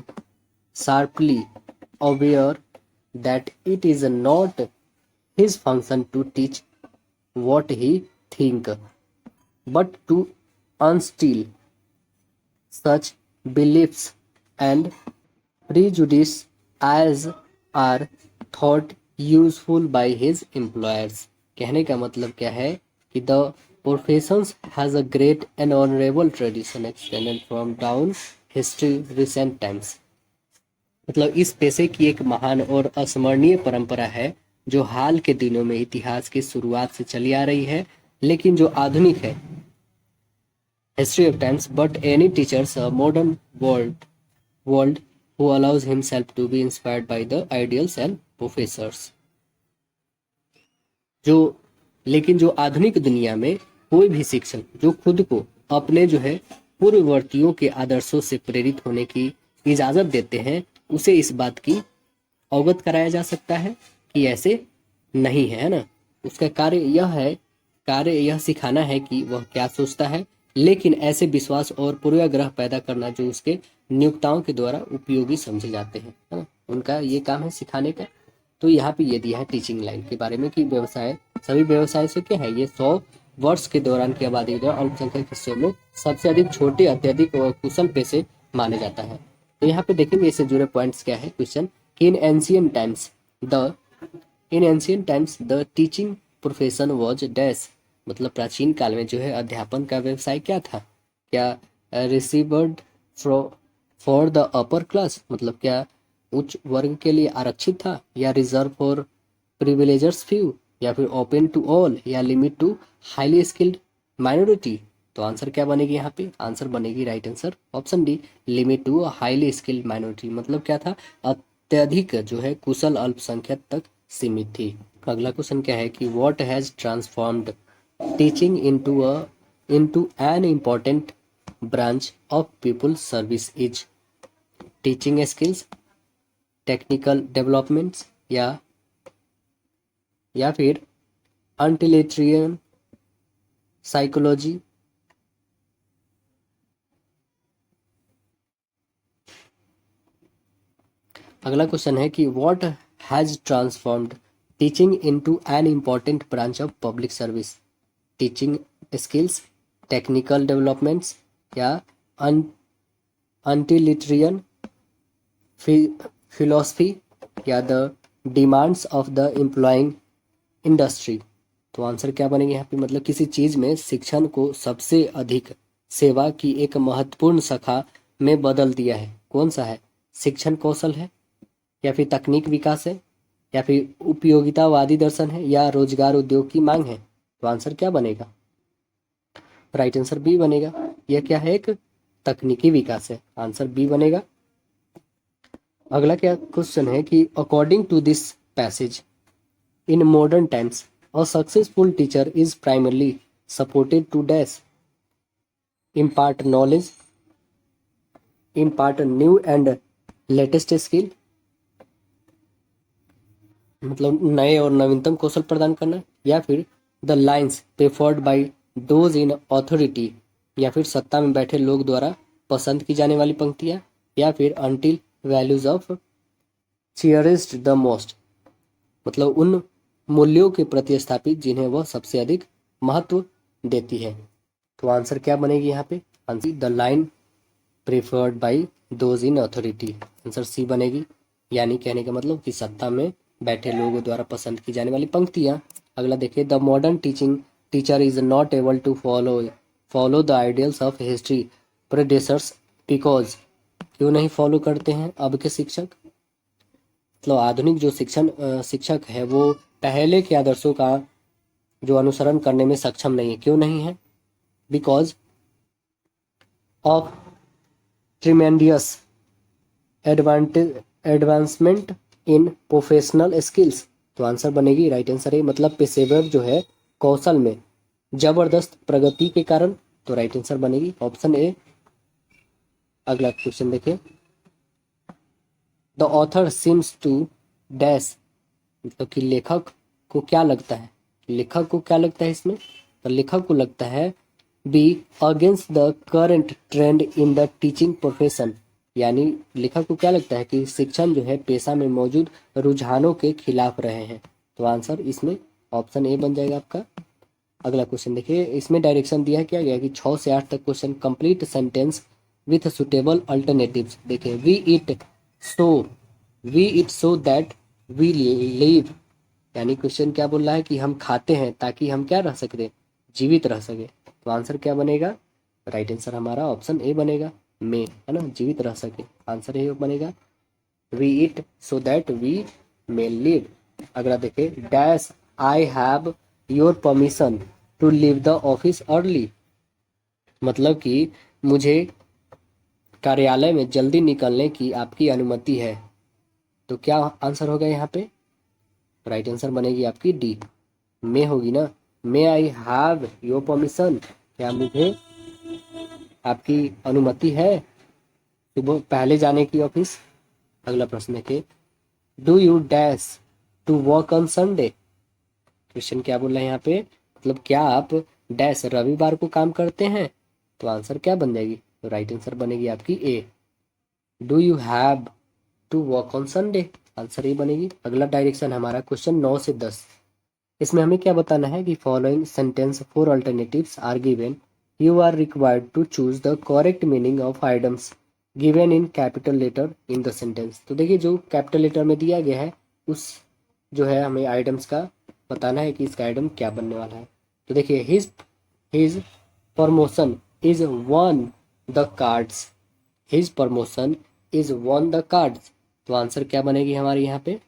sharply aware that it is not his function to teach what he think, but to unstill such beliefs and prejudice as are thought useful by his employers। कहने का मतलब क्या है कि the profession has a great and honorable tradition extended from down history recent times। मतलब इस पेशे की एक महान और अस्मरणीय परंपरा है जो हाल के दिनों में इतिहास की शुरुआत से चली आ रही है, लेकिन जो आधुनिक है history of times, but any teachers a modern world who allows himself to be inspired by the ideals and professors. जो लेकिन जो आधुनिक दुनिया में कोई भी शिक्षक जो खुद को अपने जो है पूर्ववर्तियों के आदर्शों से प्रेरित होने की इजाजत देते हैं, उसे इस बात की अवगत कराया जा सकता है कि ऐसे नहीं है ना। उसका कार्य यह सिखाना है कि वह क्या सोचता है, लेकिन ऐसे विश्वास और पूर्वाग्रह पैदा करना जो उसके नियोक्ताओं के द्वारा उपयोगी समझे जाते हैं, है ना। उनका ये काम है सिखाने का। तो यहाँ पे ये दिया है टीचिंग लाइन के बारे में कि व्यवसाय सभी व्यवसाय से क्या है, ये 100 वर्ष के दौरान की आबादी के द्वारा अल्पसंख्यक हिस्सों में सबसे अधिक छोटे, अत्यधिक और कुशल पेशे माने जाता है। तो यहाँ पे देखेंगे इससे जुड़े पॉइंट्स क्या है क्वेश्चन कि the in ancient times the teaching profession was dash, मतलब प्राचीन काल में जो है अध्यापन का व्यवसाय क्या था, क्या रिसीवर्ड फॉर द अपर क्लास, मतलब क्या उच्च वर्ग के लिए आरक्षित था, या रिजर्व फॉर प्रिविलेजर्स फ्यू, या फिर ओपन टू ऑल, या limit to highly skilled minority. तो आंसर क्या बनेगी यहाँ पे, आंसर बनेगी right answer option D, limit to highly skilled minority. मतलब क्या था, अत्यधिक जो है कुशल अल्पसंख्यक तक सीमित थी। अगला क्वेश्चन क्या है कि what has transformed teaching into an important branch of people service is teaching skills, technical developments, या फिर अनटिलिटरियन साइकोलॉजी। अगला क्वेश्चन है कि what has transformed teaching into an important branch of public service, teaching skills, technical developments, या अनटिलिटरियन philosophy, या the demands of the employing industry. तो answer क्या बनेगा यहाँ पे, मतलब किसी चीज में शिक्षण को सबसे अधिक सेवा की एक महत्वपूर्ण शाखा में बदल दिया है। कौन सा है, शिक्षण कौशल है, या फिर तकनीक विकास है, या फिर उपयोगितावादी दर्शन है, या रोजगार उद्योग की मांग है। तो आंसर क्या बनेगा, राइट आंसर बी बनेगा। यह क्या है, एक तकनीकी विकास है, आंसर बी बनेगा। अगला क्या क्वेश्चन है कि according to this passage in modern times a successful teacher is primarily supported to dash, impart knowledge, impart new and latest skill, मतलब नए और नवीनतम कौशल प्रदान करना, या फिर the lines preferred by those in authority, या फिर सत्ता में बैठे लोग द्वारा पसंद की जाने वाली पंक्तियां, या फिर until values of cherished the most, मतलब उन मूल्यों के प्रति स्थापित जिन्हें वह सबसे अधिक महत्व देती है। तो आंसर क्या बनेगी यहाँ पे, answer the line preferred by those in authority, answer C बनेगी। यानी कहने का मतलब कि सत्ता में बैठे लोगों द्वारा पसंद की जाने वाली पंक्तियां। अगला देखिए, the modern teacher is not able to follow the ideals of history predecessors because, क्यों नहीं फॉलो करते हैं अब के शिक्षक, मतलब आधुनिक जो शिक्षक है वो पहले के आदर्शों का जो अनुसरण करने में सक्षम नहीं है। क्यों नहीं है, because of tremendous advancement in professional skills. तो आंसर बनेगी राइट आंसर है, मतलब पेशेवर जो है कौशल में जबरदस्त प्रगति के कारण। तो राइट आंसर बनेगी ऑप्शन ए। अगला क्वेश्चन देखिए, the author seems to dash, मतलब कि लेखक को क्या लगता है, लेखक को क्या लगता है इसमें, तो लेखक को लगता है be against the current trend in the teaching profession, यानी लेखक को क्या लगता है कि शिक्षण जो है पेशा में मौजूद रुझानों के खिलाफ रहे हैं। तो आंसर इसमें ऑप्शन ए बन जाएगा आपका। अगला क्वेश्चन देखिए, इसमें डायरेक्शन दिया है क्या गया कि 6 से 8 तक question complete sentence with suitable alternatives. देखिए, we eat so that we live, यानी क्वेश्चन क्या बोल रहा है कि हम खाते हैं ताकि हम क्या रह सके, जीवित रह सके। तो आंसर क्या बनेगा, राइट आंसर हमारा ऑप्शन ए बनेगा, में, है ना, जीवित रह सके, आंसर ए बनेगा। We eat so that we may live. अगला देखिए, dash I have your permission to leave the office early, मतलब कि मुझे कार्यालय में जल्दी निकलने की आपकी अनुमति है। तो क्या आंसर होगा यहाँ पे? राइट आंसर बनेगी आपकी डी, मे होगी ना। मे आई हैव योर परमिशन, क्या मुझे आपकी अनुमति है सुबह पहले जाने की ऑफिस? अगला प्रश्न देखिए, do you dash to work on Sunday? Question क्या बोल रहे हैं यहाँ पे, मतलब क्या आप डैश रविवार को काम करते हैं? तो आंसर क्या बन जाएगी? तो राइट आंसर बनेगी आपकी A, do you have to work on Sunday, answer A बनेगी। अगला डायरेक्शन हमारा क्वेश्चन 9 से 10, इसमें हमें क्या बताना है कि following sentence four alternatives are given, you are required to choose the correct meaning of items given in capital letter in the sentence. तो देखिए जो कैपिटल लेटर में दिया गया है उस जो है हमें आइटम्स का बताना है कि इसका आइटम क्या बनने वाला है। तो देखिए his his promotion is one the cards, his promotion is one the cards, तो आंसर क्या बनेगी हमारी यहाँ पे,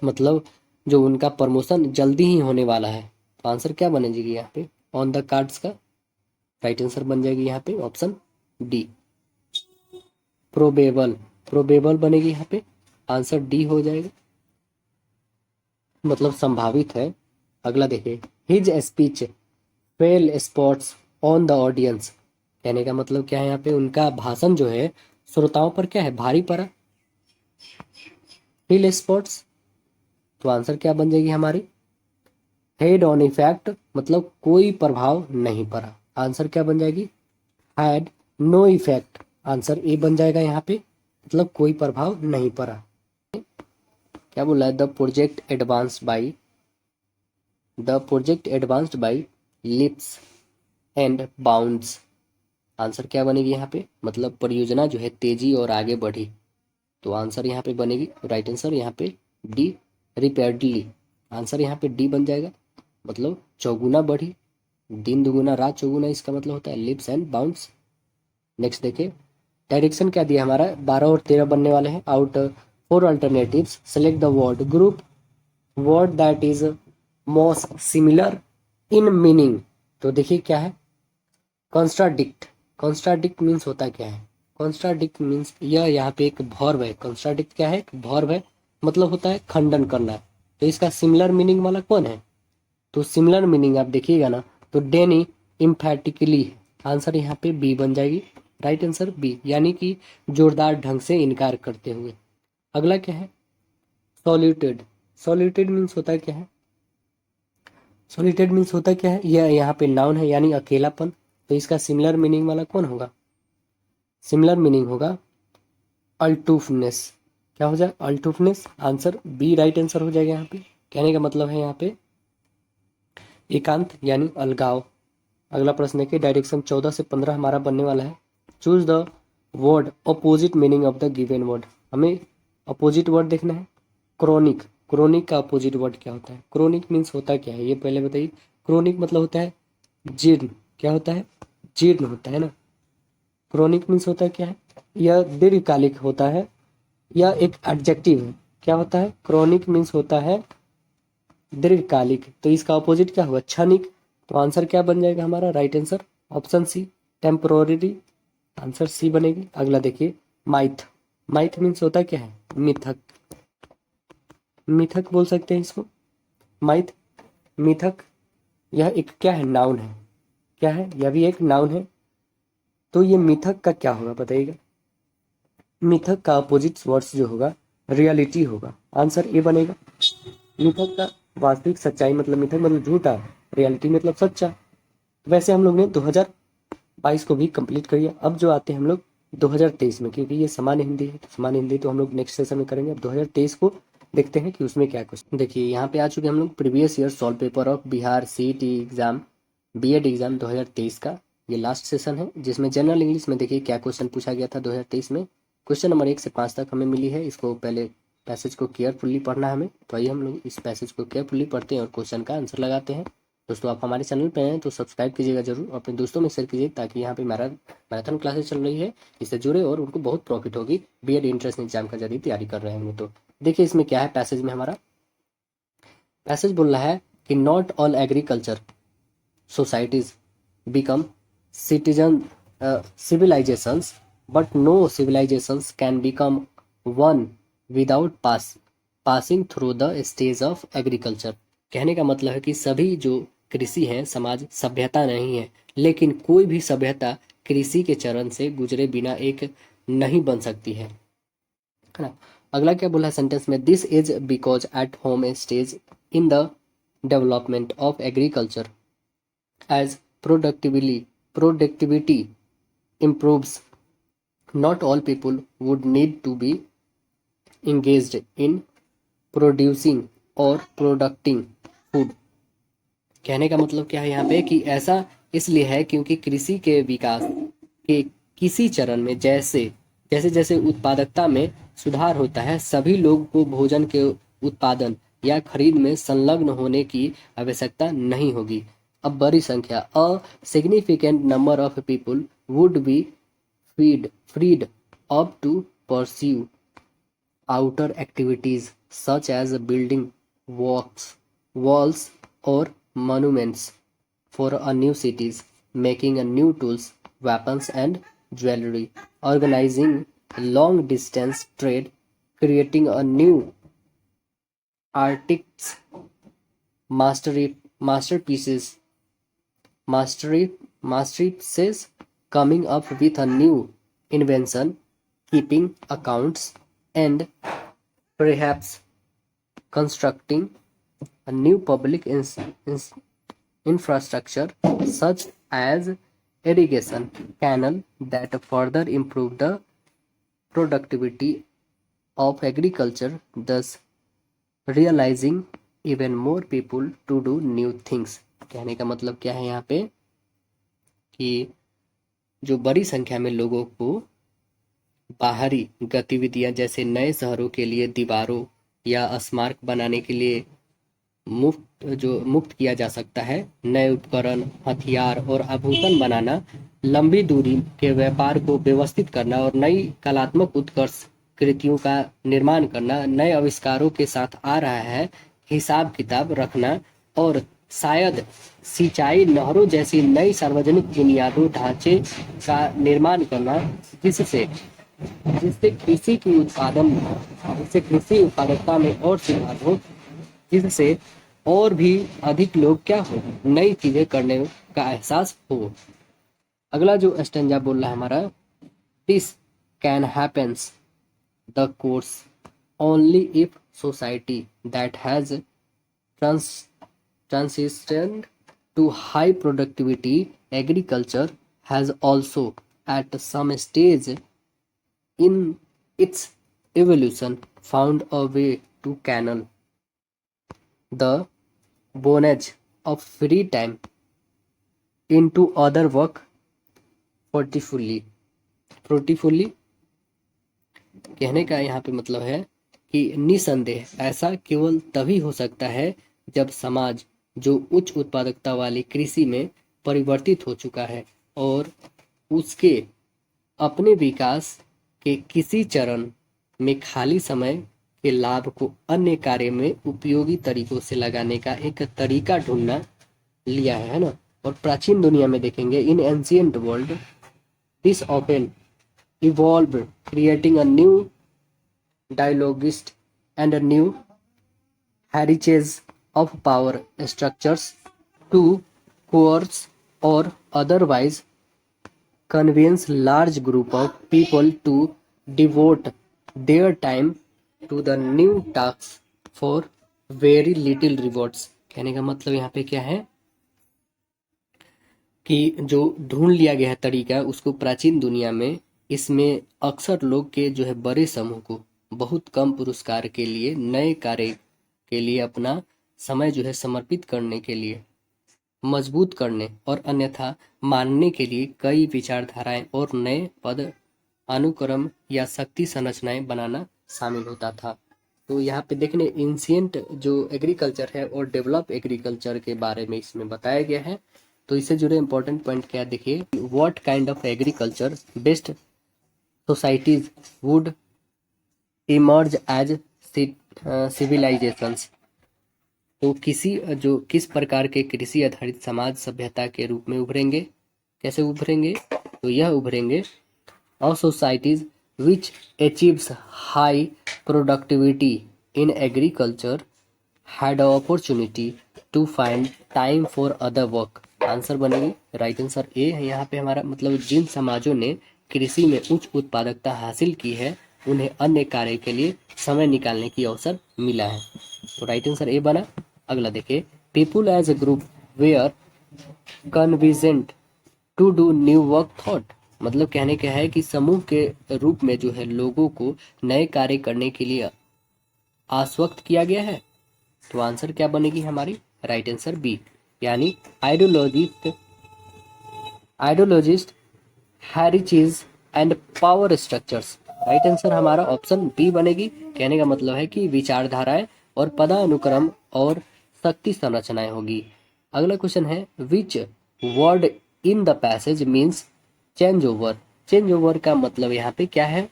मतलब जो उनका प्रमोशन जल्दी ही होने वाला है, तो आंसर क्या बनेगी यहाँ पे, ऑन द कार्ड्स का राइट आंसर बन जाएगी यहाँ पे ऑप्शन डी। प्रोबेबल, प्रोबेबल बनेगी यहाँ पे, आंसर डी हो जाएगा, मतलब संभावित है। अगला देखिए, his speech fail spots on the audience, कहने का मतलब क्या है यहाँ पे, उनका भाषण जो है श्रोताओं पर क्या है, भारी पड़ा। फेल स्पॉट्स, तो आंसर क्या बन जाएगी हमारी, हेड ऑन इफेक्ट, मतलब कोई प्रभाव नहीं पड़ा, आंसर क्या बन जाएगी, had no effect, answer A बन जाएगा यहाँ पे, मतलब कोई प्रभाव नहीं पड़ा। क्या बोला है, the project advanced by lips and bounds, answer क्या बनेगी यहाँ पे, मतलब परियोजना जो है तेजी और आगे बढ़ी, तो आंसर यहाँ पे बनेगी राइट आंसर यहाँ पे डी, रिपेयर्डली, आंसर यहाँ पे डी बन जाएगा, मतलब चौगुना बढ़ी, दिन दुगुना रात चौगुना, इसका मतलब होता है लिप्स एंड बाउंड्स। नेक्स्ट देखिए, डायरेक्शन क्या दिया हमारा, 12 और 13 बनने वाले हैं। Out four alternatives select the word group word that is most similar in meaning. तो देखिए क्या है, कॉन्ट्राडिक्ट, कॉन्ट्राडिक्ट मीन्स होता क्या है, कॉन्ट्राडिक्ट मीन्स यह यहाँ पे एक वर्ब है, कॉन्ट्राडिक्ट क्या है, एक वर्ब है, मतलब होता है खंडन करना। तो इसका सिमिलर मीनिंग वाला कौन है, तो सिमिलर मीनिंग आप देखिएगा ना, तो डेनी इम्फेटिकली, आंसर यहाँ पे बी बन जाएगी, राइट आंसर बी, यानी कि जोरदार ढंग से इनकार करते हुए। अगला क्या है, सॉल्यूटेड, सॉल्यूटेड मीन्स होता है क्या है, सॉल्यूटेड मीन्स होता क्या है, यह यहाँ पे नाउन है यानी अकेलापन, तो इसका सिमिलर मीनिंग वाला कौन होगा, सिमिलर मीनिंग होगा अल्टूफनेस, क्या हो जाए अल्टूफनेस, आंसर बी राइट आंसर हो जाएगा यहाँ पे, कहने का मतलब है यहाँ पे एकांत यानी अलगाव। अगला प्रश्न देखिए, डायरेक्शन 14 से 15 हमारा बनने वाला है। Choose the word opposite meaning of the given word, हमें अपोजिट वर्ड देखना है। क्रोनिक, क्रोनिक का अपोजिट वर्ड क्या होता है, क्रोनिक मीन्स होता क्या है ये पहले बताइए। क्रोनिक मतलब होता है जीर्ण, क्या होता है, जीर्ण होता है ना। क्रोनिक मीन्स होता है क्या है, यह दीर्घकालिक होता है, यह एक एडजेक्टिव है, क्या होता है, क्रोनिक मीन्स होता है दीर्घकालिक, तो इसका अपोजिट क्या होगा, क्षणिक, तो आंसर क्या बन जाएगा हमारा, right answer option C, temporary, answer C बनेगी। अगला देखिए, माइथ, माइथ मीन्स होता क्या है, मिथक, मिथक बोल सकते हैं इसको, माइथ, मिथक, यह एक क्या है, नाउन है, क्या है, यह भी एक नाउन है, तो ये मिथक का क्या होगा बताइएगा, मिथक का अपोजिट वर्ड्स जो होगा रियलिटी होगा, आंसर ए बनेगा। मिथक का वास्तविक सच्चाई मतलब मिथक मतलब झूठा, रियलिटी मतलब सच्चा। वैसे हम लोग ने 2022 को भी कंप्लीट कर लिया, अब जो आते हैं हम लोग 2023 में, क्योंकि ये सामान्य हिंदी है, तो सामान्य हिंदी तो हम लोग नेक्स्ट सेशन में करेंगे। अब 2023 को देखते हैं कि उसमें क्या क्वेश्चन, देखिए यहाँ पे आ चुके हम लोग previous year solve paper of Bihar CET exam, BEd exam 2023 का ये लास्ट सेशन है, जिसमें जनरल इंग्लिश में देखिए क्या क्वेश्चन पूछा गया था 2023 में। क्वेश्चन नंबर 1 से 5 तक हमें मिली है, इसको पहले पैसेज को केयरफुली पढ़ना है हमें, तो आइए हम लोग इस पैसेज को केयरफुली पढ़ते हैं और क्वेश्चन का आंसर लगाते हैं। दोस्तों आप हमारे चैनल पे हैं तो सब्सक्राइब कीजिएगा जरूर, अपने दोस्तों में शेयर कीजिए, ताकि यहाँ पे मैराथन क्लासेस चल रही है, इससे जुड़े और उनको बहुत प्रॉफिट होगी, बीएड इंट्रेंस एग्जाम का यदि तैयारी कर रहे होंगे तो। देखिए इसमें क्या है, पैसेज में हमारा पैसेज बोल रहा है कि not all agriculture societies become citizen civilizations, but no civilizations can become one without passing through the stage of agriculture। कहने का मतलब है कि सभी जो कृषि हैं समाज सभ्यता नहीं है, लेकिन कोई भी सभ्यता कृषि के चरण से गुजरे बिना एक नहीं बन सकती है ना। अगला क्या बोला सेंटेंस में, this is because at home stage in the development of agriculture as productivity improves, not all people would need to be engaged in producing or producing food। कहने का मतलब क्या है यहाँ पे कि ऐसा इसलिए है क्योंकि कृषि के विकास के किसी चरण में जैसे जैसे जैसे उत्पादकता में सुधार होता है, सभी लोग को भोजन के उत्पादन या खरीद में संलग्न होने की आवश्यकता नहीं होगी। अब बड़ी संख्या, अ significant number of people would be freed up to pursue outer activities such as building walls or monuments for a new cities, making a new tools, weapons and jewelry, organizing long distance trade, creating a new artists masterpieces masterpieces, coming up with a new invention, keeping accounts, and perhaps constructing a new public infrastructure such as irrigation canal that further improve the productivity of agriculture, thus realizing even more people to do new things। कहने का मतलब क्या है यहाँ पे कि जो बड़ी संख्या में लोगों को बाहरी गतिविधियां जैसे नए शहरों के लिए दीवारों या स्मारक बनाने के लिए मुक्त किया जा सकता है, नए उपकरण, हथियार और आभूषण बनाना, लंबी दूरी के व्यापार को व्यवस्थित करना और नई कलात्मक उत्कर्ष कृतियों का निर्माण करना, नए आविष्कारों के साथ आ रहा है हिसाब किताब रखना और शायद सिंचाई नहरों जैसी नई सार्वजनिक बुनियादों ढांचे का निर्माण करना, जिससे जिससे कृषि की उत्पादन जिससे कृषि उत्पादकता में और सुधार हो, जिससे और भी अधिक लोग क्या हो नई चीजें करने का एहसास हो। अगला जो स्टेंजा बोल रहा है हमारा, this can happens the course only if society that has transitioned to high productivity agriculture has also at some stage in its evolution found a way to channel the bondage of free time into other work fruitfully। कहने का यहाँ पे मतलब है कि निसंदेह ऐसा केवल तभी हो सकता है जब समाज जो उच्च उत्पादकता वाली कृषि में परिवर्तित हो चुका है और उसके अपने विकास के किसी चरण में खाली समय के लाभ को अन्य कार्य में उपयोगी तरीकों से लगाने का एक तरीका ढूंढना लिया है ना। और प्राचीन दुनिया में देखेंगे, इन ancient world this often evolve creating a new dialogist and a new heritage of power structures to coerce or otherwise convince large group of people to devote their time to the new tasks for very little rewards। कहने का मतलब यहाँ पे क्या है कि जो ढूंढ लिया गया तरीका उसको प्राचीन दुनिया में, इसमें अक्सर लोग के जो है बड़े समूह को बहुत कम पुरस्कार के लिए नए कार्य के लिए अपना समय जो है समर्पित करने के लिए मजबूत करने और अन्यथा मानने के लिए कई विचारधाराएं और नए पद अनुक्रम या शक्ति संरचनाएं बनाना शामिल होता था। तो यहाँ पे देखने एंशिएंट जो एग्रीकल्चर है और डेवलप एग्रीकल्चर के बारे में इसमें बताया गया है। तो इससे जुड़े इंपॉर्टेंट पॉइंट क्या देखिए, what kind of agriculture based societies would emerge as civilisations. तो किस प्रकार के कृषि आधारित समाज सभ्यता के रूप में उभरेंगे। कैसे उभरेंगे? तो यह उभरेंगे और societies which achieves high productivity in agriculture had an opportunity to find time for other work। Answer बनेगी राइट आंसर ए है यहाँ पे हमारा, मतलब जिन समाजों ने कृषि में उच्च उत्पादकता हासिल की है उन्हें अन्य कार्य के लिए समय निकालने की अवसर मिला है, तो राइट आंसर ए बना। अगला देखिए, people as a group were convergent to do new work thought. मतलब कहने क्या है कि समूह के रूप में जो है लोगों को नए कार्य करने के लिए आश्वस्त किया गया है, तो आंसर क्या बनेगी हमारी? राइट आंसर बी, यानी ideologist ideologist hierarchies and power structures. Right answer हमारा ऑप्शन बी बनेगी। कहने का मतलब है कि विचारधाराएं और पदानुक्रम और शक्ति संरचनाएं होगी। अगला क्वेश्चन है, which word in the passage means change over. Change over का मतलब यहाँ पे क्या है?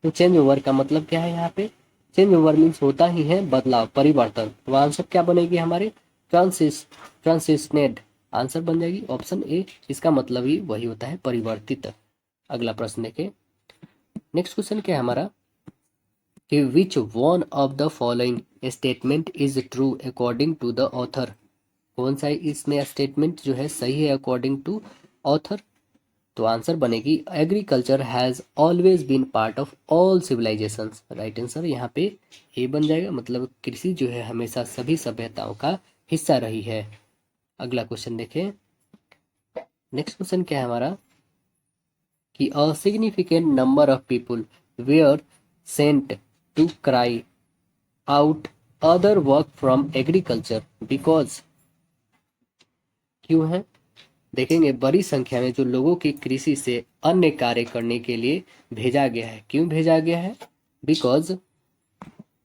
तो चेंज ओवर का मतलब क्या है यहाँ पे? चेंज ओवर मीन्स होता ही है बदलाव, परिवर्तन। तो आंसर क्या बनेगी हमारी? ट्रांसिशनेड आंसर बन जाएगी ऑप्शन ए, इसका मतलब ही वही होता है परिवर्तित। अगला प्रश्न देखें, नेक्स्ट क्वेश्चन क्या है हमारा कि which one of the following statement is true according to the author. कौन सा इसमें स्टेटमेंट जो है सही है अकॉर्डिंग टू ऑथर? तो आंसर बनेगी agriculture has always been part of all civilisations. Right answer यहाँ पे ए बन जाएगा, मतलब कृषि जो है हमेशा सभी सभ्यताओं का हिस्सा रही है। अगला क्वेश्चन देखें, नेक्स्ट क्वेश्चन क्या है हमारा कि a significant number of people were sent to cry out other work from agriculture because. क्यों है? देखेंगे बड़ी संख्या में जो लोगों की कृषि से अन्य कार्य करने के लिए भेजा गया है। क्यों भेजा गया है? Because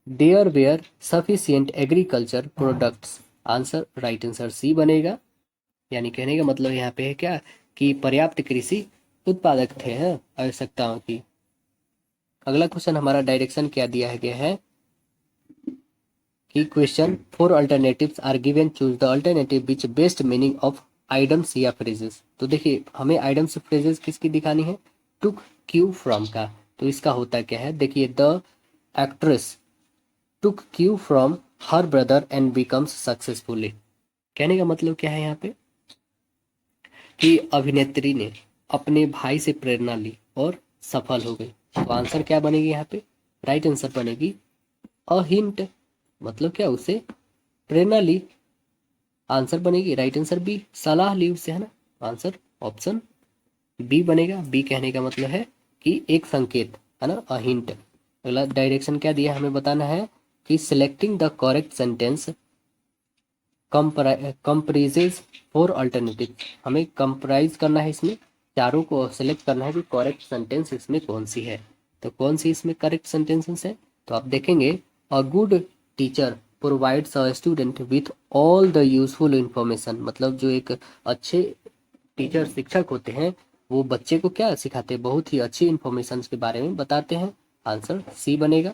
there were sufficient agriculture products. Answer right answer C बनेगा, यानी कहने का मतलब यहाँ पे है क्या कि पर्याप्त कृषि उत्पादक थे हैं आवश्यकताओं की। अगला क्वेश्चन हमारा डायरेक्शन क्या दिया गया है कि question 4 alternatives are given, choose the alternative which best meaning of idioms या फ्रेजेस। तो देखिए हमें आइडम्स फ्रेजेस किसकी दिखानी है? टुक क्यू फ्रॉम का। तो इसका होता क्या है, देखिए the actress took Q from her brother and becomes successfully. कहने का मतलब क्या है यहाँ पे कि अभिनेत्री ने अपने भाई से प्रेरणा ली और सफल हो गई। तो आंसर क्या बनेगी यहाँ पे? राइट आंसर बनेगी अ हिंट, मतलब क्या उसे प्रेरणा ली। आंसर बनेगी राइट आंसर बी, सलाह ली उससे, है ना। आंसर ऑप्शन बी बनेगा। बी कहने का मतलब है कि एक संकेत, है ना, अ हिंट। अगला डायरेक्शन क्या दिया हमें बताना है कि selecting the correct sentence comprises 4 alternative. हमें कंप्राइज करना है इसमें चारों को सिलेक्ट करना है कि करेक्ट सेंटेंस इसमें कौन सी है। तो कौन सी इसमें करेक्ट सेंटेंसेस है? तो आप देखेंगे a good teacher provides a student with all the useful information. मतलब जो एक अच्छे टीचर शिक्षक होते हैं वो बच्चे को क्या सिखाते हैं? बहुत ही अच्छी इंफॉर्मेशन के बारे में बताते हैं। आंसर सी बनेगा।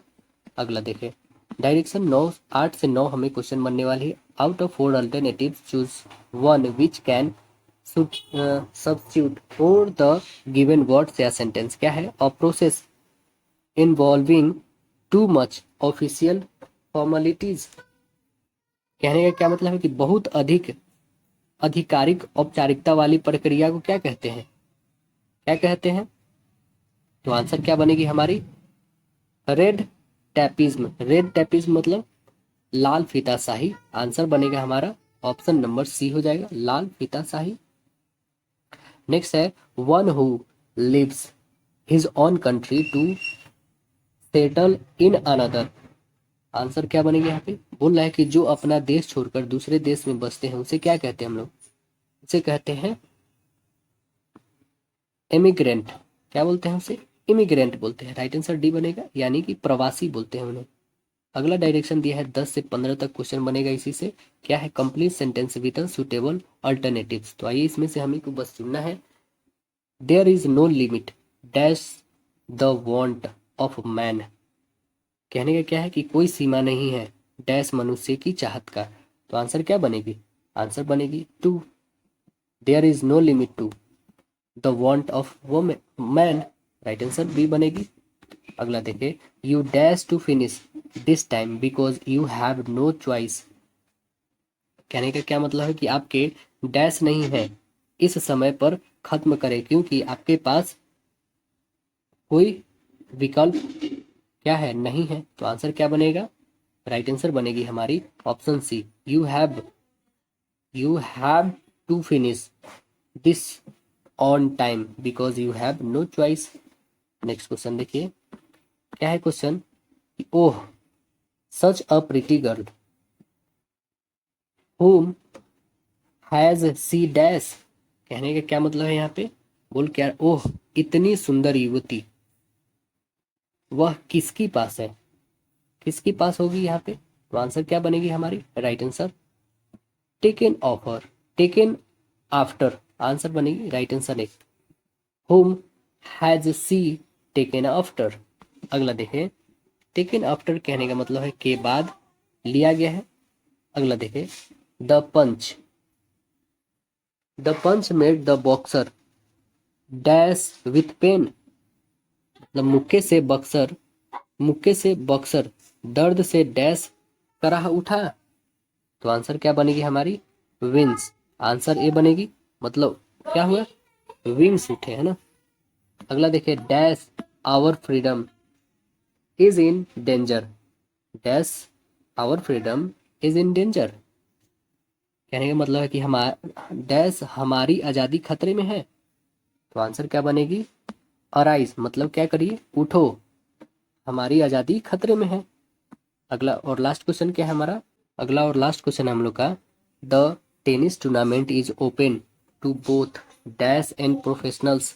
अगला देखें, डायरेक्शन 8 से 9 हमें क्वेश्चन बनने वाली है। Out of 4 alternative choose one which can substitute for the given words या सेंटेंस। क्या है? A process involving too much official formalities. कहने का क्या मतलब है कि बहुत अधिक आधिकारिक औपचारिकता वाली प्रक्रिया को क्या कहते हैं? क्या कहते हैं? तो आंसर क्या बनेगी हमारी? Red tapism. रेड टैपिज्म मतलब लाल फीताशाही। आंसर बनेगा हमारा ऑप्शन नंबर सी हो जाएगा, लाल फीताशाही। नेक्स्ट है one who lives his own country to settle in another. Answer क्या बनेगा यहाँ पे? बोल रहा है कि जो अपना देश छोड़कर दूसरे देश में बसते हैं उसे क्या कहते हैं हम लोग? उसे कहते हैं इमिग्रेंट। क्या बोलते हैं उसे? इमिग्रेंट बोलते हैं। राइट आंसर डी बनेगा, यानी कि प्रवासी बोलते हैं उन्हें। अगला डायरेक्शन दिया है 10 से 15 तक क्वेश्चन बनेगा इसी से। क्या है? Complete sentence with suitable alternatives. तो आइए इसमें से हमें को बस चुनना है। There is no limit dash the want of man. कहने का क्या है कि कोई सीमा नहीं है डैश मनुष्य की चाहत का। तो आंसर क्या बनेगी? आंसर बनेगी two. There is no limit to the want of man, right answer B बनेगी। अगला देखिए, you dash to finish this time because you have no choice. कहने का क्या मतलब है कि आपके डैश नहीं है इस समय पर खत्म करें क्योंकि आपके पास कोई विकल्प क्या है, नहीं है। तो आंसर क्या बनेगा, राइट आंसर बनेगी हमारी option C, you have to finish this on time because you have no choice. Next question देखिए, क्या है question, oh such a pretty girl whom has she dash. कहने का क्या मतलब है यहाँ पे, बोल क्या, ओह इतनी सुंदर युवती वह किसकी पास है, किसकी पास होगी यहाँ पे। तो आंसर क्या बनेगी हमारी, right answer taken offer, taken after, answer बनेगी राइट आंसर एक, whom has she taken after. अगला देखें, टेकन आफ्टर कहने का मतलब है के बाद लिया गया है। अगला देखें, the punch, the punch made the boxer dash with pain, मतलब मुक्के से बक्सर दर्द से डैश कराह उठा। तो आंसर क्या बनेगी हमारी, विंग्स, आंसर ए बनेगी। मतलब क्या हुआ, विंग्स उठे, है ना। अगला देखिए, dash our freedom is in danger, dash our freedom is in danger. कहने का मतलब है कि हमारा डैश हमारी आज़ादी खतरे में है। तो आंसर क्या बनेगी, अराइज, मतलब क्या करिए, उठो, हमारी आज़ादी खतरे में है। अगला और लास्ट क्वेश्चन क्या है हमारा, अगला और लास्ट क्वेश्चन है हम लोग का, the tennis tournament is open to both dash and professionals.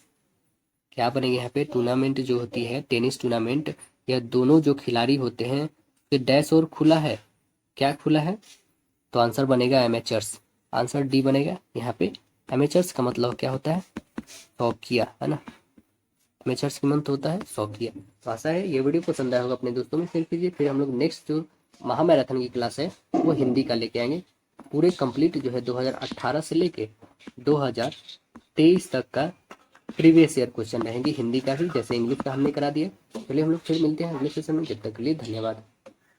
क्या बनेगी यहाँ पे, टूर्नामेंट जो होती है टेनिस टूर्नामेंट, यह दोनों जो खिलाड़ी होते हैं, फिर डैश और खुला है, क्या खुला है। तो आंसर बनेगा एमेचर्स, आंसर डी बनेगा यहाँ पे। एमेचर्स का मतलब क्या होता है, शौकिया, है ना। एमेचर्स का मतलब होता है शौकिया। तो आशा है ये वीडियो पसंद आया होगा, अपने दोस्तों में शेयर कीजिए। फिर हम लोग नेक्स्ट जो महामैराथन की क्लास है वो हिंदी का लेके आएंगे, पूरे कंप्लीट जो है 2018 से लेके 2023 तक का प्रीवियस ईयर क्वेश्चन रहेंगे हिंदी का ही, जैसे इंग्लिश का हमने करा दिया। चलिए हम लोग फिर मिलते हैं अगले सेशन में, जब तक के लिए धन्यवाद।